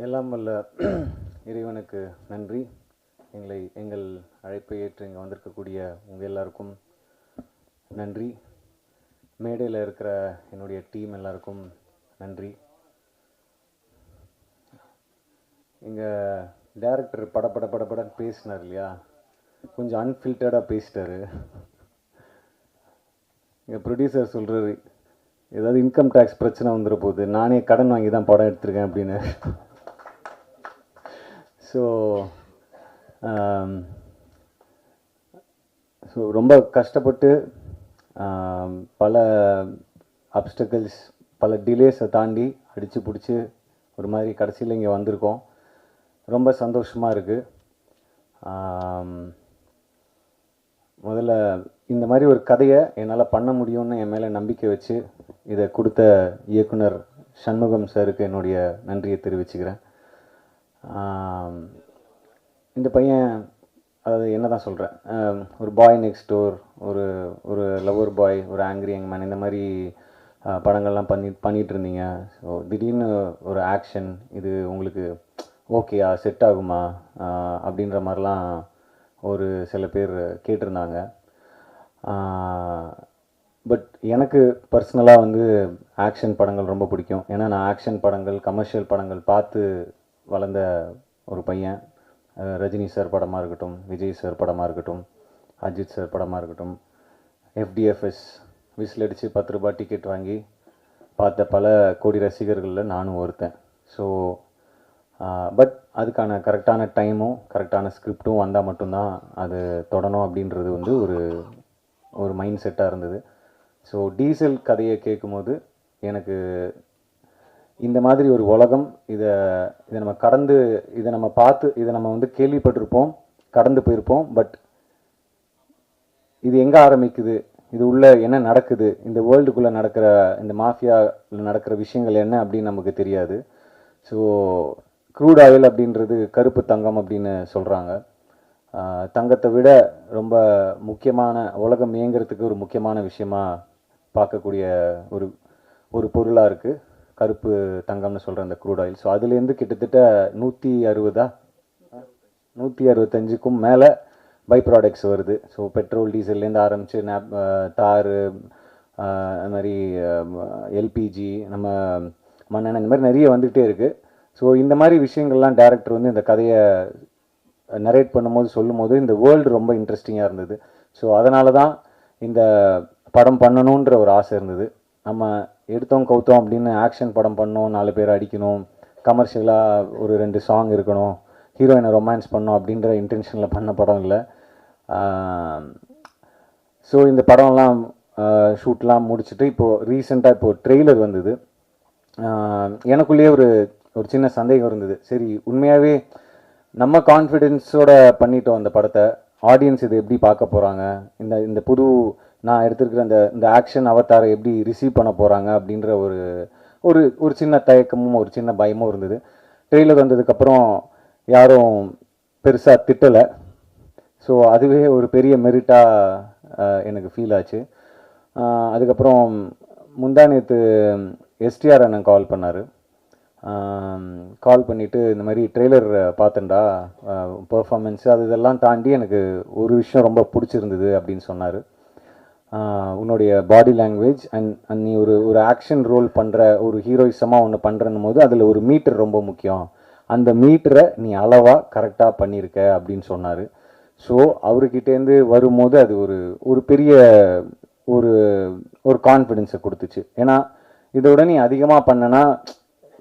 எல்லாம் வல்ல இறைவனுக்கு நன்றி. எங்கள் அழைப்பை ஏற்று இங்கே வந்திருக்கக்கூடிய உங்கள் எல்லாருக்கும் நன்றி. மேடையில் இருக்கிற என்னுடைய டீம் எல்லாருக்கும் நன்றி. இங்கே டைரக்டர் படப்படன்னு பேசினார் இல்லையா, கொஞ்சம் அன்ஃபில்டர்டாக பேசிட்டாரு. இங்கே ப்ரொடியூசர் சொல்கிறாரு, ஏதாவது இன்கம் டேக்ஸ் பிரச்சனை வந்துட போகுது, நானே கடன் வாங்கி தான் படம் எடுத்திருக்கேன் அப்படின்னு. ஸோ ரொம்ப கஷ்டப்பட்டு பல அப்டக்கிள்ஸ், பல டிலேஸை தாண்டி அடித்து பிடிச்சி ஒரு மாதிரி கடைசியில் இங்கே வந்திருக்கோம். ரொம்ப சந்தோஷமாக இருக்குது. முதல்ல இந்த மாதிரி ஒரு கதையை என்னால் பண்ண முடியும்னு என் மேலே நம்பிக்கை வச்சு இதை கொடுத்த இயக்குனர் சண்முகம் சாருக்கு என்னுடைய நன்றியை தெரிவிச்சுக்கிறேன். இந்த பையன், அதாவது என்ன தான் சொல்கிறேன், ஒரு பாய் நெக்ஸ்ட் டோர், ஒரு லவ்வர் பாய், ஒரு ஆங்க்ரி யங் மேன், இந்த மாதிரி படங்கள்லாம் பண்ணிகிட்டு இருந்தீங்க. ஸோ திடீர்னு ஒரு ஆக்ஷன், இது உங்களுக்கு ஓகேயா, செட் ஆகுமா அப்படின்ற மாதிரிலாம் ஒரு சில பேர் கேட்டிருந்தாங்க. பட் எனக்கு பர்சனலாக வந்து ஆக்ஷன் படங்கள் ரொம்ப பிடிக்கும். ஏன்னா நான் ஆக்ஷன் படங்கள், கமர்ஷியல் படங்கள் பார்த்து வளர்ந்த ஒரு பையன். ரஜினி சார் படமாக இருக்கட்டும், விஜய் சார் படமாக இருக்கட்டும், அஜித் சார் படமாக இருக்கட்டும், FDFS விசில் அடித்து 10 ரூபாய் டிக்கெட் வாங்கி பார்த்த பல கோடி ரசிகர்களில் நானும் ஒருத்தன். ஸோ பட் அதுக்கான கரெக்டான டைமும் கரெக்டான ஸ்கிரிப்டும் வந்தால் மட்டும்தான் அது தொடணும் அப்படின்றது வந்து ஒரு மைண்ட் செட்டாக இருந்தது. ஸோ டீசல் கதையை கேட்கும்போது எனக்கு இந்த மாதிரி ஒரு உலகம், இதை நம்ம கடந்து, இதை நம்ம பார்த்து, இதை நம்ம வந்து கேள்விப்பட்டிருப்போம், கடந்து போயிருப்போம். பட் இது எங்கே ஆரம்பிக்குது, இது உள்ள என்ன நடக்குது, இந்த வேர்ல்டுக்குள்ளே நடக்கிற, இந்த மாஃபியாவில் நடக்கிற விஷயங்கள் என்ன அப்படின்னு நமக்கு தெரியாது. ஸோ க்ரூட் ஆயில் அப்படின்றது கருப்பு தங்கம் அப்படின்னு சொல்கிறாங்க. தங்கத்தை விட ரொம்ப முக்கியமான, உலகம் இயங்கிறதுக்கு ஒரு முக்கியமான விஷயமா பார்க்கக்கூடிய ஒரு பொருளாக இருக்குது கருப்பு தங்கம்னு சொல்கிற அந்த க்ரூட் ஆயில். ஸோ அதுலேருந்து கிட்டத்தட்ட 165க்கும் மேலே பை ப்ராடக்ட்ஸ் வருது. ஸோ பெட்ரோல், டீசல்லேருந்து ஆரம்பித்து தார், அது மாதிரி எல்பிஜி, நம்ம மண்ணெண்ணெய், இந்த மாதிரி நிறைய வந்துகிட்டே இருக்குது. ஸோ இந்த மாதிரி விஷயங்கள்லாம் டைரக்டர் வந்து இந்த கதையை நரேட் பண்ணும்போது, சொல்லும்போது இந்த வேர்ல்டு ரொம்ப இன்ட்ரெஸ்டிங்காக இருந்தது. ஸோ அதனால தான் இந்த படம் பண்ணணுன்ற ஒரு ஆசை இருந்தது. நம்ம எடுத்தோம் கவுத்தோம் அப்படின்னு ஆக்ஷன் படம் பண்ணோம், 4 பேர் அடிக்கணும், கமர்ஷியலாக ஒரு 2 சாங் இருக்கணும், ஹீரோயினை ரொமான்ஸ் பண்ணோம் அப்படின்ற இன்டென்ஷனில் பண்ண படம் இல்லை. ஸோ இந்த படம்லாம் ஷூட்லாம் முடிச்சுட்டு இப்போது ரீசெண்டாக இப்போது ட்ரெய்லர் வந்தது. எனக்குள்ளேயே ஒரு சின்ன சந்தேகம் இருந்தது. சரி, உண்மையாகவே நம்ம கான்ஃபிடென்ஸோட பண்ணிட்டோம் அந்த படத்தை, ஆடியன்ஸ் இதை எப்படி பார்க்க போகிறாங்க, இந்த புது நான் எடுத்துருக்கிற இந்த ஆக்ஷன் அவதாரை எப்படி ரிசீவ் பண்ண போகிறாங்க அப்படின்ற ஒரு சின்ன தயக்கமும் ஒரு சின்ன பயமும் இருந்தது. ட்ரெய்லர் வந்ததுக்கப்புறம் யாரும் பெருசாக திட்டலை. ஸோ அதுவே ஒரு பெரிய மெரிட்டாக எனக்கு ஃபீல் ஆச்சு. அதுக்கப்புறம் முந்தானேத்து எஸ்டிஆர் அண்ணன் கால் பண்ணார். கால் பண்ணிவிட்டு இந்த மாதிரி ட்ரெய்லர் பார்த்தேன்டா, பெர்ஃபார்மன்ஸு அது இதெல்லாம் தாண்டி எனக்கு ஒரு விஷயம் ரொம்ப பிடிச்சிருந்தது அப்படின்னு சொன்னார். உன்னுடைய பாடி லாங்குவேஜ் அண்ட் நீ ஒரு ஆக்ஷன் ரோல் பண்ணுற, ஒரு ஹீரோயிசமாக ஒன்று பண்ணுறன்னும் போது அதில் ஒரு மீட்டர் ரொம்ப முக்கியம், அந்த மீட்டரை நீ அளவாக கரெக்டாக பண்ணியிருக்க அப்படின்னு சொன்னார். ஸோ அவர்கிட்டேருந்து வரும்போது அது ஒரு பெரிய ஒரு கான்ஃபிடென்ஸை கொடுத்துச்சு. ஏன்னா இதோட நீ அதிகமாக பண்ணனா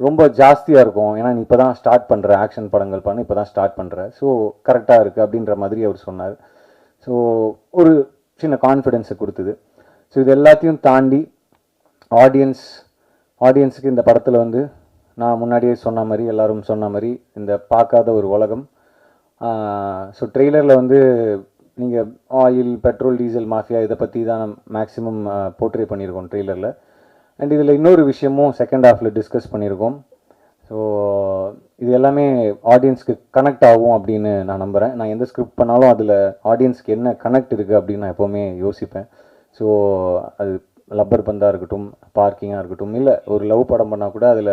ரொம்ப ஜாஸ்தியாக இருக்கும். ஏன்னா நீ இப்போ தான் ஸ்டார்ட் பண்ணுற, ஆக்ஷன் படங்கள் பண்ண இப்போ தான் ஸ்டார்ட் பண்ணுற, ஸோ கரெக்டாக இருக்குது அப்படின்ற மாதிரி அவர் சொன்னார். ஸோ ஒரு சின்ன கான்ஃபிடென்ஸை கொடுத்தது. ஸோ இது எல்லாத்தையும் தாண்டி ஆடியன்ஸுக்கு இந்த படத்தில் வந்து நான் முன்னாடியே சொன்ன மாதிரி, எல்லோரும் சொன்ன மாதிரி, இந்த பார்க்காத ஒரு உலகம். ஸோ ட்ரெய்லரில் வந்து நீங்கள் ஆயில், பெட்ரோல், டீசல், மாஃபியா இதை பற்றி தான் மேக்ஸிமம் போர்ட்ரே பண்ணியிருக்கோம் ட்ரெய்லரில். அண்ட் இதில் இன்னொரு விஷயமும் செகண்ட் ஹாஃபில் டிஸ்கஸ் பண்ணியிருக்கோம். ஸோ இது எல்லாமே ஆடியன்ஸ்க்கு கனெக்ட் ஆகும் அப்படின்னு நான் நம்புகிறேன். நான் எந்த ஸ்கிரிப்ட் பண்ணாலும் அதில் ஆடியன்ஸ்க்கு என்ன கனெக்ட் இருக்குது அப்படின்னு நான் எப்போவுமே யோசிப்பேன். ஸோ அது லப்பர் பந்தாக இருக்கட்டும், பார்க்கிங்காக இருக்கட்டும், இல்லை ஒரு லவ் படம் பண்ணால் கூட அதில்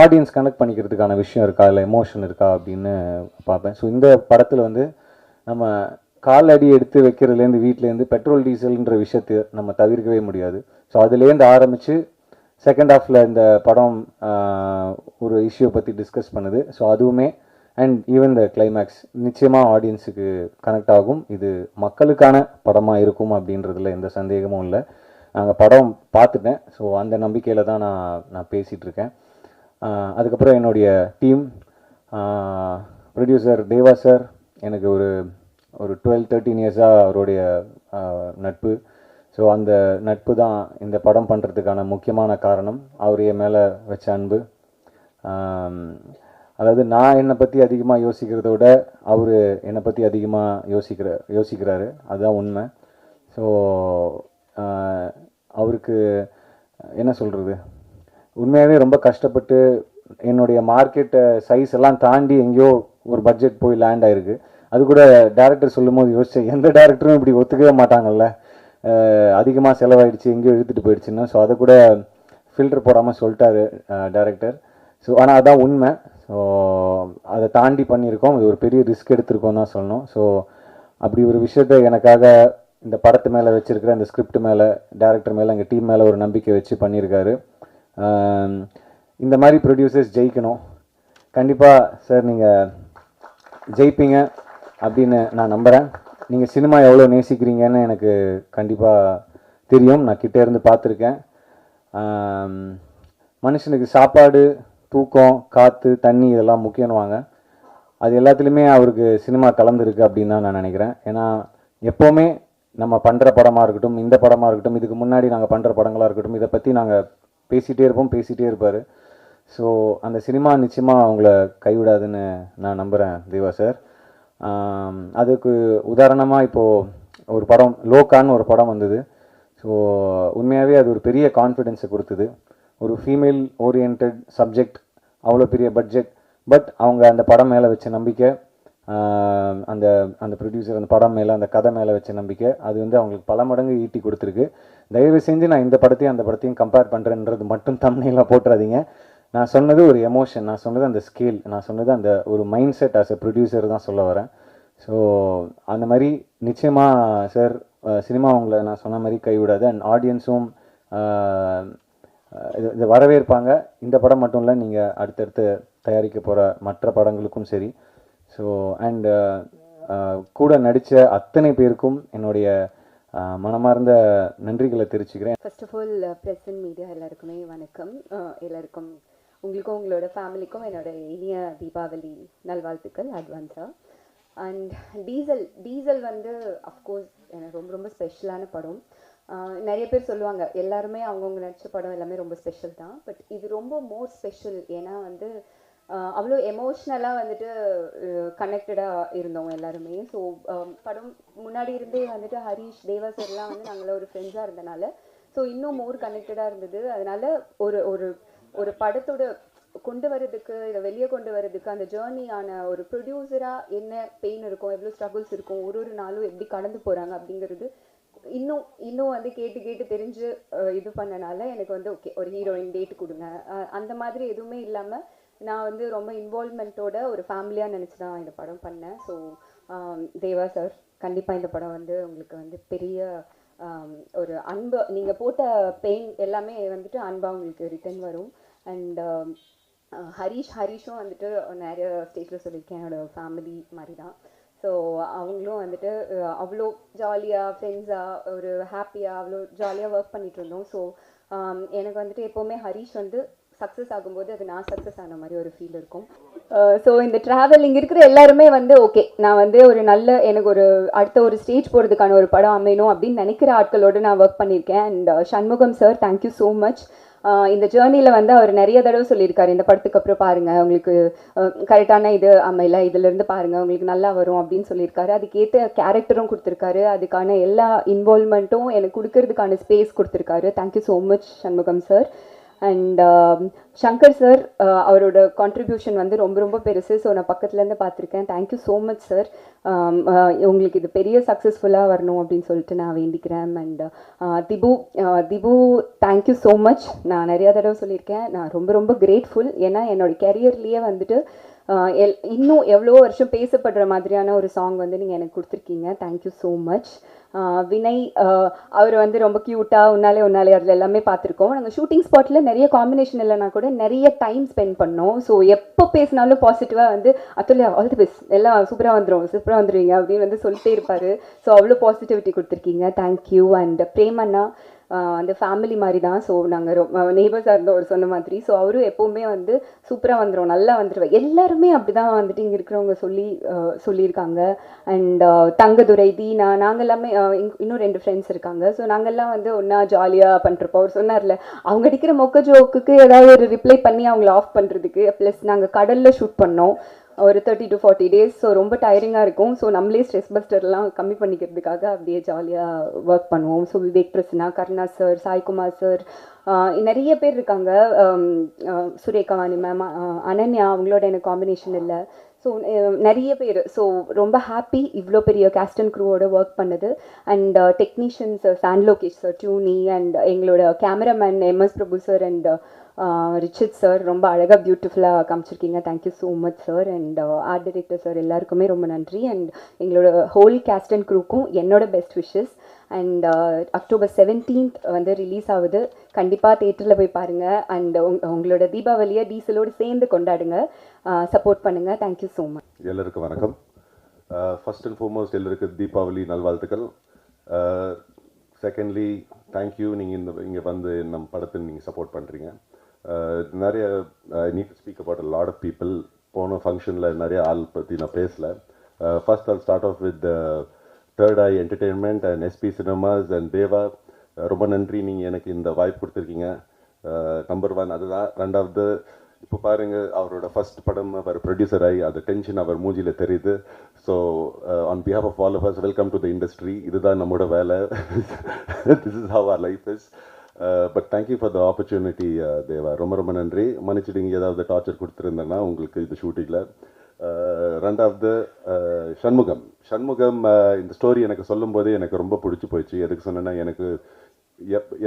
ஆடியன்ஸ் கனெக்ட் பண்ணிக்கிறதுக்கான விஷயம் இருக்கா, இல்லை எமோஷன் இருக்கா அப்படின்னு பார்ப்பேன். ஸோ இந்த படத்தில் வந்து நம்ம கால் அடி எடுத்து வைக்கிறதுலேருந்து வீட்டிலேருந்து பெட்ரோல் டீசல்ன்ற விஷயத்தை நம்ம தவிர்க்கவே முடியாது. ஸோ அதுலேருந்து ஆரம்பித்து செகண்ட் ஹாஃபில் இந்த படம் ஒரு இஷ்யூ பற்றி டிஸ்கஸ் பண்ணுது. ஸோ அதுவுமே அண்ட் ஈவன் த கிளைமேக்ஸ் நிச்சயமாக ஆடியன்ஸுக்கு கனெக்ட் ஆகும். இது மக்களுக்கான படமாக இருக்கும் அப்படின்றதுல எந்த சந்தேகமும் இல்லை. நாங்கள் படம் பார்த்துட்டேன். ஸோ அந்த நம்பிக்கையில் தான் நான் பேசிகிட்டு இருக்கேன். அதுக்கப்புறம் என்னுடைய டீம், ப்ரொடியூசர் தேவா சார், எனக்கு ஒரு 12-13 இயர்ஸாக அவருடைய நட்பு. ஸோ அந்த நட்பு தான் இந்த படம் பண்ணுறதுக்கான முக்கியமான காரணம். அவர் என் மேலே வச்ச அன்பு. அதாவது நான் என்னை பற்றி அதிகமாக யோசிக்கிறத விட அவர் என்னை பற்றி அதிகமாக யோசிக்கிறாரு. அதுதான் உண்மை. ஸோ அவருக்கு என்ன சொல்கிறது, உண்மையாகவே ரொம்ப கஷ்டப்பட்டு என்னுடைய மார்க்கெட்டை சைஸ் எல்லாம் தாண்டி எங்கேயோ ஒரு பட்ஜெட் போய் லேண்ட் ஆகிருக்கு. அது கூட டேரக்டர் சொல்லும் போது யோசித்தேன், எந்த டேரக்டரும் இப்படி ஒத்துக்கவே மாட்டாங்கல்ல, அதிகமாக செலவாயிடுச்சு எங்கேயோ இழுத்துட்டு போயிடுச்சுன்னா. ஸோ அதை கூட ஃபில்டர் போடாமல் சொல்லிட்டாரு டேரக்டர். ஸோ ஆனால் அதுதான் உண்மை. ஸோ அதை தாண்டி பண்ணியிருக்கோம். அது ஒரு பெரிய ரிஸ்க் எடுத்திருக்கோம் தான் சொல்லணும். ஸோ அப்படி ஒரு விஷயத்தை எனக்காக இந்த படத்து மேலே வச்சுருக்கிற இந்த ஸ்கிரிப்ட் மேலே, டேரக்டர் மேலே, எங்கள் டீம் மேலே ஒரு நம்பிக்கை வச்சு பண்ணியிருக்காரு. இந்த மாதிரி ப்ரொடியூசர்ஸ் ஜெயிக்கணும். கண்டிப்பாக சார் நீங்கள் ஜெயிப்பீங்க அப்படின்னு நான் நம்புகிறேன். நீங்கள் சினிமா எவ்வளோ நேசிக்கிறீங்கன்னு எனக்கு கண்டிப்பாக தெரியும். நான் கிட்டே இருந்து பார்த்துருக்கேன். மனுஷனுக்கு சாப்பாடு, தூக்கம், காற்று, தண்ணி இதெல்லாம் முக்கியம்னுவாங்க. அது எல்லாத்துலேயுமே அவருக்கு சினிமா கலந்துருக்கு அப்படின்னு தான் நான் நினைக்கிறேன். ஏன்னா எப்போவுமே நம்ம பண்ணுற படமாக இருக்கட்டும், இந்த படமாக இருக்கட்டும், இதுக்கு முன்னாடி நாங்கள் பண்ணுற படங்களாக இருக்கட்டும், இதை பற்றி நாங்கள் பேசிகிட்டே இருப்பார். ஸோ அந்த சினிமா நிச்சயமாக அவங்கள கைவிடாதுன்னு நான் நம்புகிறேன் தேவா சார். அதுக்கு உதாரணமாக இப்போது ஒரு படம் லோகான்னு ஒரு படம் வந்தது. ஸோ உண்மையாகவே அது ஒரு பெரிய கான்ஃபிடென்ஸை கொடுத்தது. ஒரு ஃபீமேல் ஓரியன்ட் சப்ஜெக்ட், அவ்வளோ பெரிய பட்ஜெட், பட் அவங்க அந்த படம் மேலே வச்ச நம்பிக்கை, அந்த அந்த ப்ரொடியூசர் அந்த படம் மேலே, அந்த கதை மேலே வச்ச நம்பிக்கை, அது வந்து அவங்களுக்கு பல மடங்கு ஈட்டி கொடுத்துருக்கு. தயவு செஞ்சு நான் இந்த படத்தையும் அந்த படத்தையும் கம்பேர் பண்ணுறேன்றது மட்டும் தம்ப்நெயிலாக போட்டுறாதீங்க. நான் சொன்னது ஒரு எமோஷன், நான் சொன்னது அந்த ஸ்கேல், நான் சொன்னது அந்த ஒரு mind set as a producer தான் சொல்ல வரேன். ஸோ அந்த மாதிரி நிச்சயமாக சார் சினிமா உங்களை நான் சொன்ன மாதிரி கைவிடாது. அண்ட் ஆடியன்ஸும் இதை வரவேற்பாங்க. இந்த படம் மட்டும் இல்லை, நீங்கள் அடுத்தடுத்து தயாரிக்க போகிற மற்ற படங்களுக்கும் சரி. ஸோ அண்ட் கூட நடித்த அத்தனை பேருக்கும் என்னுடைய மனமார்ந்த நன்றிகளை தெரிவிச்சுக்கிறேன். First of all press and media எல்லாருக்குமே வணக்கம். எல்லாருக்கும், உங்களுக்கும் உங்களோட ஃபேமிலிக்கும் என்னோட இனிய தீபாவளி நல்வாழ்த்துக்கள் அட்வான்ஸாக. அண்ட் டீசல் வந்து அஃப்கோர்ஸ் எனக்கு ரொம்ப ரொம்ப ஸ்பெஷலான படம். நிறைய பேர் சொல்லுவாங்க எல்லாருமே அவங்கவுங்க நடித்த படம் எல்லாமே ரொம்ப ஸ்பெஷல் தான், பட் இது ரொம்ப மோர் ஸ்பெஷல். ஏன்னா வந்து அவ்வளோ எமோஷ்னலாக வந்துட்டு கனெக்டடாக இருந்தோம் எல்லாருமே. ஸோ படம் முன்னாடி இருந்தே வந்துட்டு ஹரீஷ், தேவா சார்லாம் வந்து நாங்கள ஒரு ஃப்ரெண்ட்ஸாக இருந்தனால ஸோ இன்னும் மோர் கனெக்டடாக இருந்தது. அதனால ஒரு ஒரு ஒரு படத்தோட கொண்டு வரதுக்கு, இதை வெளியே கொண்டு வரதுக்கு அந்த ஜேர்னியான ஒரு ப்ரொடியூசராக என்ன பெயின் இருக்கும், எவ்வளோ ஸ்ட்ரகிள்ஸ் இருக்கும், ஒரு நாளும் எப்படி கடந்து போகிறாங்க அப்படிங்கிறது இன்னும் வந்து கேட்டு தெரிஞ்சு இது பண்ணனால எனக்கு வந்து ஓகே ஒரு ஹீரோயின் டேட் கொடுங்க அந்த மாதிரி எதுவுமே இல்லாமல் நான் வந்து ரொம்ப இன்வால்மெண்ட்டோட ஒரு ஃபேமிலியாக நினச்சி தான் இந்த படம் பண்ணேன். ஸோ தேவா சார், கண்டிப்பாக இந்த படம் வந்து உங்களுக்கு வந்து பெரிய ஒரு அன்பு, நீங்கள் போட்ட பெயின் எல்லாமே வந்துட்டு அன்பாக உங்களுக்கு ரிட்டர்ன் வரும். அண்ட் ஹரீஷும் வந்துட்டு நிறைய ஸ்டேஜில் சொல்லியிருக்கேன், என்னோடய ஃபேமிலி மாதிரி தான். ஸோ அவங்களும் வந்துட்டு அவ்வளோ ஜாலியாக ஃப்ரெண்ட்ஸாக ஒரு ஹாப்பியாக அவ்வளோ ஜாலியாக ஒர்க் பண்ணிகிட்டு இருந்தோம். ஸோ எனக்கு வந்துட்டு எப்போவுமே ஹரீஷ் வந்து சக்ஸஸ் ஆகும்போது அது நான் சக்ஸஸ் ஆன மாதிரி ஒரு ஃபீல் இருக்கும். ஸோ இந்த ட்ராவல் இங்கே இருக்கிற எல்லாருமே வந்து ஓகே நான் வந்து ஒரு நல்ல எனக்கு ஒரு அடுத்த ஒரு ஸ்டேஜ் போகிறதுக்கான ஒரு படம் அமையணும் அப்படின்னு நினைக்கிற ஆட்களோடு நான் ஒர்க் பண்ணியிருக்கேன். And Shanmugam sir, thank you so much. இந்த ஜேர்னியில் வந்து அவர் நிறைய தடவை சொல்லியிருக்காரு, இந்த படத்துக்கு அப்புறம் பாருங்கள் உங்களுக்கு கரெக்டான இது அமையல, இதுலேருந்து பாருங்கள் உங்களுக்கு நல்லா வரும் அப்படின்னு சொல்லியிருக்காரு. அதுக்கேற்ற கேரக்டரும் கொடுத்துருக்காரு, அதுக்கான எல்லா இன்வால்மெண்ட்டும் எனக்கு கொடுக்கறதுக்கான ஸ்பேஸ் கொடுத்துருக்காரு. Thank you so much Shanmugam sir. And Shankar sir அவரோட கான்ட்ரிபியூஷன் வந்து ரொம்ப ரொம்ப பெருசு. ஸோ நான் பக்கத்துலேருந்து பார்த்துருக்கேன். Thank you so much sir. உங்களுக்கு இது பெரிய சக்ஸஸ்ஃபுல்லாக வரணும் அப்படின்னு சொல்லிட்டு நான் வேண்டிக்கிறேன். And Dipu thank you so much. நான் நிறையா தடவை சொல்லியிருக்கேன், நான் ரொம்ப ரொம்ப கிரேட்ஃபுல். ஏன்னா என்னோடய கெரியர்லேயே வந்துட்டு இன்னும் எவ்வளோ வருஷம் பேசப்படுற மாதிரியான ஒரு சாங் வந்து நீங்கள் எனக்கு கொடுத்துருக்கீங்க. Thank you so much. வினய் அவர் வந்து ரொம்ப க்யூட்டாக உன்னாலே அதில் எல்லாமே பார்த்துருக்கோம். நாங்கள் ஷூட்டிங் ஸ்பாட்டில் நிறைய காம்பினேஷன் இல்லைனா கூட நிறைய டைம் ஸ்பெண்ட் பண்ணோம். ஸோ எப்போ பேசினாலும் பாசிட்டிவாக வந்து அதுல ஆல் தி பெஸ்ட், எல்லாம் சூப்பராக வந்துடுவீங்க அப்படின்னு வந்து சொல்லிட்டே இருப்பார். ஸோ அவ்வளோ பாசிட்டிவிட்டி கொடுத்துருக்கீங்க. தேங்க்யூ. அண்ட் பிரேமண்ணா அந்த ஃபேமிலி மாதிரி தான். ஸோ நாங்கள் நெய்பர்ஸாக இருந்தோம் அவர் சொன்ன மாதிரி. ஸோ அவரும் எப்போவுமே வந்து சூப்பராக வந்துடும், நல்லா வந்துடுவேன். எல்லாருமே அப்படி தான் வந்துட்டு இங்கே இருக்கிறவங்க சொல்லியிருக்காங்க. அண்ட் தங்கதுரை, தீனா, நாங்கள் எல்லாமே இன்னும் 2 ஃப்ரெண்ட்ஸ் இருக்காங்க. ஸோ நாங்கள்லாம் வந்து ஒன்றா ஜாலியாக பண்ணிருப்போம். அவர் சொன்னார்ல, அவங்க அடிக்கிற மொக்க ஜோக்குக்கு ஏதாவது ஒரு ரிப்ளை பண்ணி அவங்கள ஆஃப் பண்ணுறதுக்கு. ப்ளஸ் நாங்கள் கடலில் ஷூட் பண்ணோம் ஒரு 30 to 40 days. ஸோ ரொம்ப டயரிங்காக இருக்கும். ஸோ நம்மளே ஸ்ட்ரெஸ் பஸ்டர்லாம் கம்மி பண்ணிக்கிறதுக்காக அப்படியே ஜாலியாக ஒர்க் பண்ணுவோம். So Vivek Prasanna, Karuna sir, Saikumar sir, நிறைய பேர் இருக்காங்க. சுரேகா வாணி மேம், அனன்யா, அவங்களோட எனக்கு காம்பினேஷன் இல்லை. ஸோ நிறைய பேர். ஸோ ரொம்ப ஹாப்பி இவ்வளோ பெரிய கேஸ்ட் அண்ட் க்ரூவோட ஒர்க் பண்ணது. அண்ட் டெக்னீஷியன்ஸ் சாண்ட் லோகேஷ் சார், டியூனி, அண்ட் எங்களோட cameraman MS Prabhu sir and Richard sir ரொம்ப அழகாக பியூட்டிஃபுல்லாக காமிச்சிருக்கீங்க. Thank you so much sir. And art director sir எல்லாருக்குமே ரொம்ப நன்றி. அண்ட் எங்களோட ஹோல் கேஸ்ட் அண்ட் க்ரூக்கும் என்னோட best wishes. And October 17th வந்து ரிலீஸ் ஆகுது. கண்டிப்பாக தேட்டரில் போய் பாருங்கள். அண்ட் உங்களோட தீபாவளியை டீசலோடு சேர்ந்து கொண்டாடுங்க, சப்போர்ட் பண்ணுங்கள். Thank you so much. எல்லாருக்கும் வணக்கம். ஃபர்ஸ்ட் அண்ட் ஃபார்மோஸ்ட் எல்லாருக்கும் தீபாவளி நல்வாழ்த்துக்கள். செகண்ட்லி தேங்க்யூ, நீங்கள் இங்கே வந்து நம்ம படத்தை நீங்கள் சப்போர்ட் பண்ணுறீங்க. நிறைய need to speak about lot of people. போன ஃபங்க்ஷனில் நிறைய ஆள் பற்றி நான் பேசல. First I'll start off with third I entertainment and SP cinemas and Deva. ரொம்ப நன்றி, நீங்கள் எனக்கு இந்த வாய்ப்பு கொடுத்துருக்கீங்க. நம்பர் 1 அதுதான். ரெண்டாவது, இப்போ பாருங்கள், அவரோட ஃபர்ஸ்ட் படம் அவர் ப்ரொடியூசர் ஆகி அது டென்ஷன் அவர் மூஞ்சியில் தெரியுது. So on behalf of all of us, welcome to the industry. இதுதான் நம்மளோட வேலை. This is how our life is. But thank you for the opportunity Deva. ரொம்ப ரொம்ப நன்றி. மன்னிச்சிடுங்க ஏதாவது டார்ச்சர் கொடுத்துருந்தேன்னா உங்களுக்கு இது ஷூட்டிங்கில். ரெண்டாவது சண்முகம். இந்த ஸ்டோரி எனக்கு சொல்லும் போதே எனக்கு ரொம்ப பிடிச்சி போயிடுச்சு. எதுக்கு சொன்னேன்னா, எனக்கு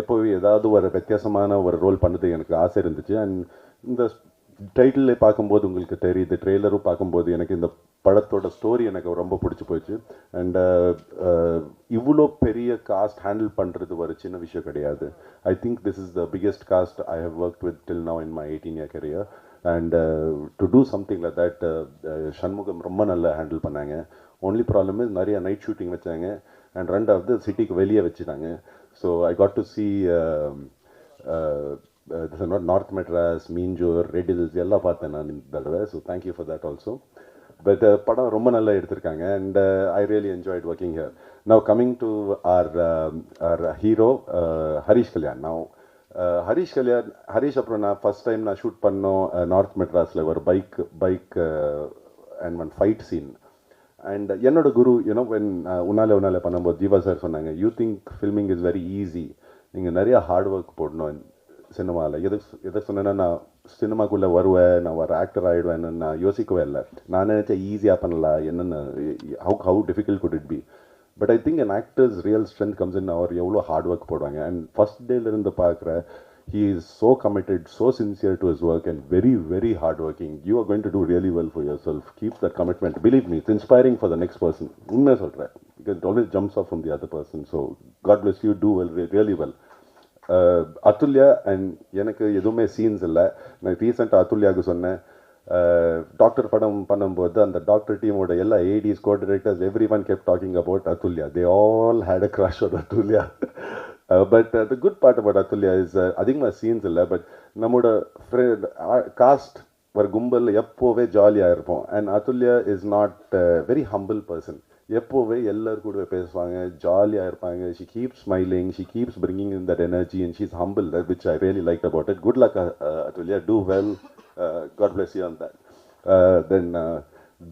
எப்போவே ஏதாவது ஒரு வித்தியாசமான ஒரு ரோல் பண்ணது எனக்கு ஆசை இருந்துச்சு. அண்ட் இந்த டைட்டில் பார்க்கும்போது உங்களுக்கு தெரியுது, ட்ரெய்லரும் பார்க்கும்போது எனக்கு இந்த படத்தோட ஸ்டோரி எனக்கு ரொம்ப பிடிச்சி போயிடுச்சு. அண்ட் இவ்வளோ பெரிய காஸ்ட் ஹேண்டில் பண்ணுறது ஒரு சின்ன விஷயம் கிடையாது. I think this is the biggest cast I have worked with till now in my 18-year career. And to do something like that, Shanmugam ரொம்ப நல்லா ஹேண்டில் பண்ணாங்க. ஒன்லி ப்ராப்ளம் இஸ் நிறைய நைட் ஷூட்டிங் வச்சாங்க. அண்ட் ரெண்டாவது சிட்டிக்கு வெளியே வச்சுட்டாங்க. So I got to see north Madras, Minjur, Red Hills எல்லாம் பார்த்தேன் நான் இந்த தடவை. So thank you for that also. But படம் ரொம்ப நல்லா எடுத்திருக்காங்க. And I really enjoyed working here. Now coming to our hero Harish Kalyan. Now Harish அப்புறம் நான் ஃபர்ஸ்ட் டைம் நான் ஷூட் பண்ணோம் நார்த் மெட்ராஸில் ஒரு bike and one fight scene. And என்னோட குரு வென் உன்னாலே பண்ணும்போது ஜீவா சார் சொன்னாங்க, you think filming is very easy, நீங்கள் நிறையா ஹார்ட் ஒர்க் போடணும் சினிமாவில். எதை சொன்னேன்னா, நான் சினிமாக்குள்ளே வருவேன், நான் ஒரு ஆக்டர் ஆகிடுவேன்னு நான் யோசிக்கவே இல்லை. நான் நினச்சேன் ஈஸியாக பண்ணலாம், என்னென்ன how difficult good it be. But I think an actor's real strength comes in அவர் எவ்வளோ ஹார்ட் ஒர்க் போடுவாங்க. அண்ட் ஃபர்ஸ்ட் டேலேருந்து பார்க்குற, he is so committed, so sincere to his work and very, very hardworking. You are going to do really well for yourself. Keep that commitment. Believe me, it's inspiring for the next person. உண்மையாக சொல்கிறேன், because it always jumps off from the other person. So God bless you, do well, really well. Athulya and எனக்கு எதுவுமே scenes இல்லை. நான் ரீசெண்டாக அதுல்யாவுக்கு சொன்னேன், doctor படம் பண்ணும்போது அந்த டாக்டர் டீமோட எல்லா ADs, co-directors, everyone kept talking about Atulya. They all had a crush on Atulya. But the good part about Atulya is அதிகமாக சீன்ஸ் இல்லை. பட் நம்மளோட காஸ்ட் ஒரு கும்பல் எப்போவே ஜாலியாக இருப்போம். And Atulya is not very humble person. எப்போவே எல்லாரும் கூட பேசுவாங்க, ஜாலியாக இருப்பாங்க. She keeps smiling, she keeps bringing in that energy and she is humble, which I really like about it. Good luck Atulya, do well. God bless you on that. Then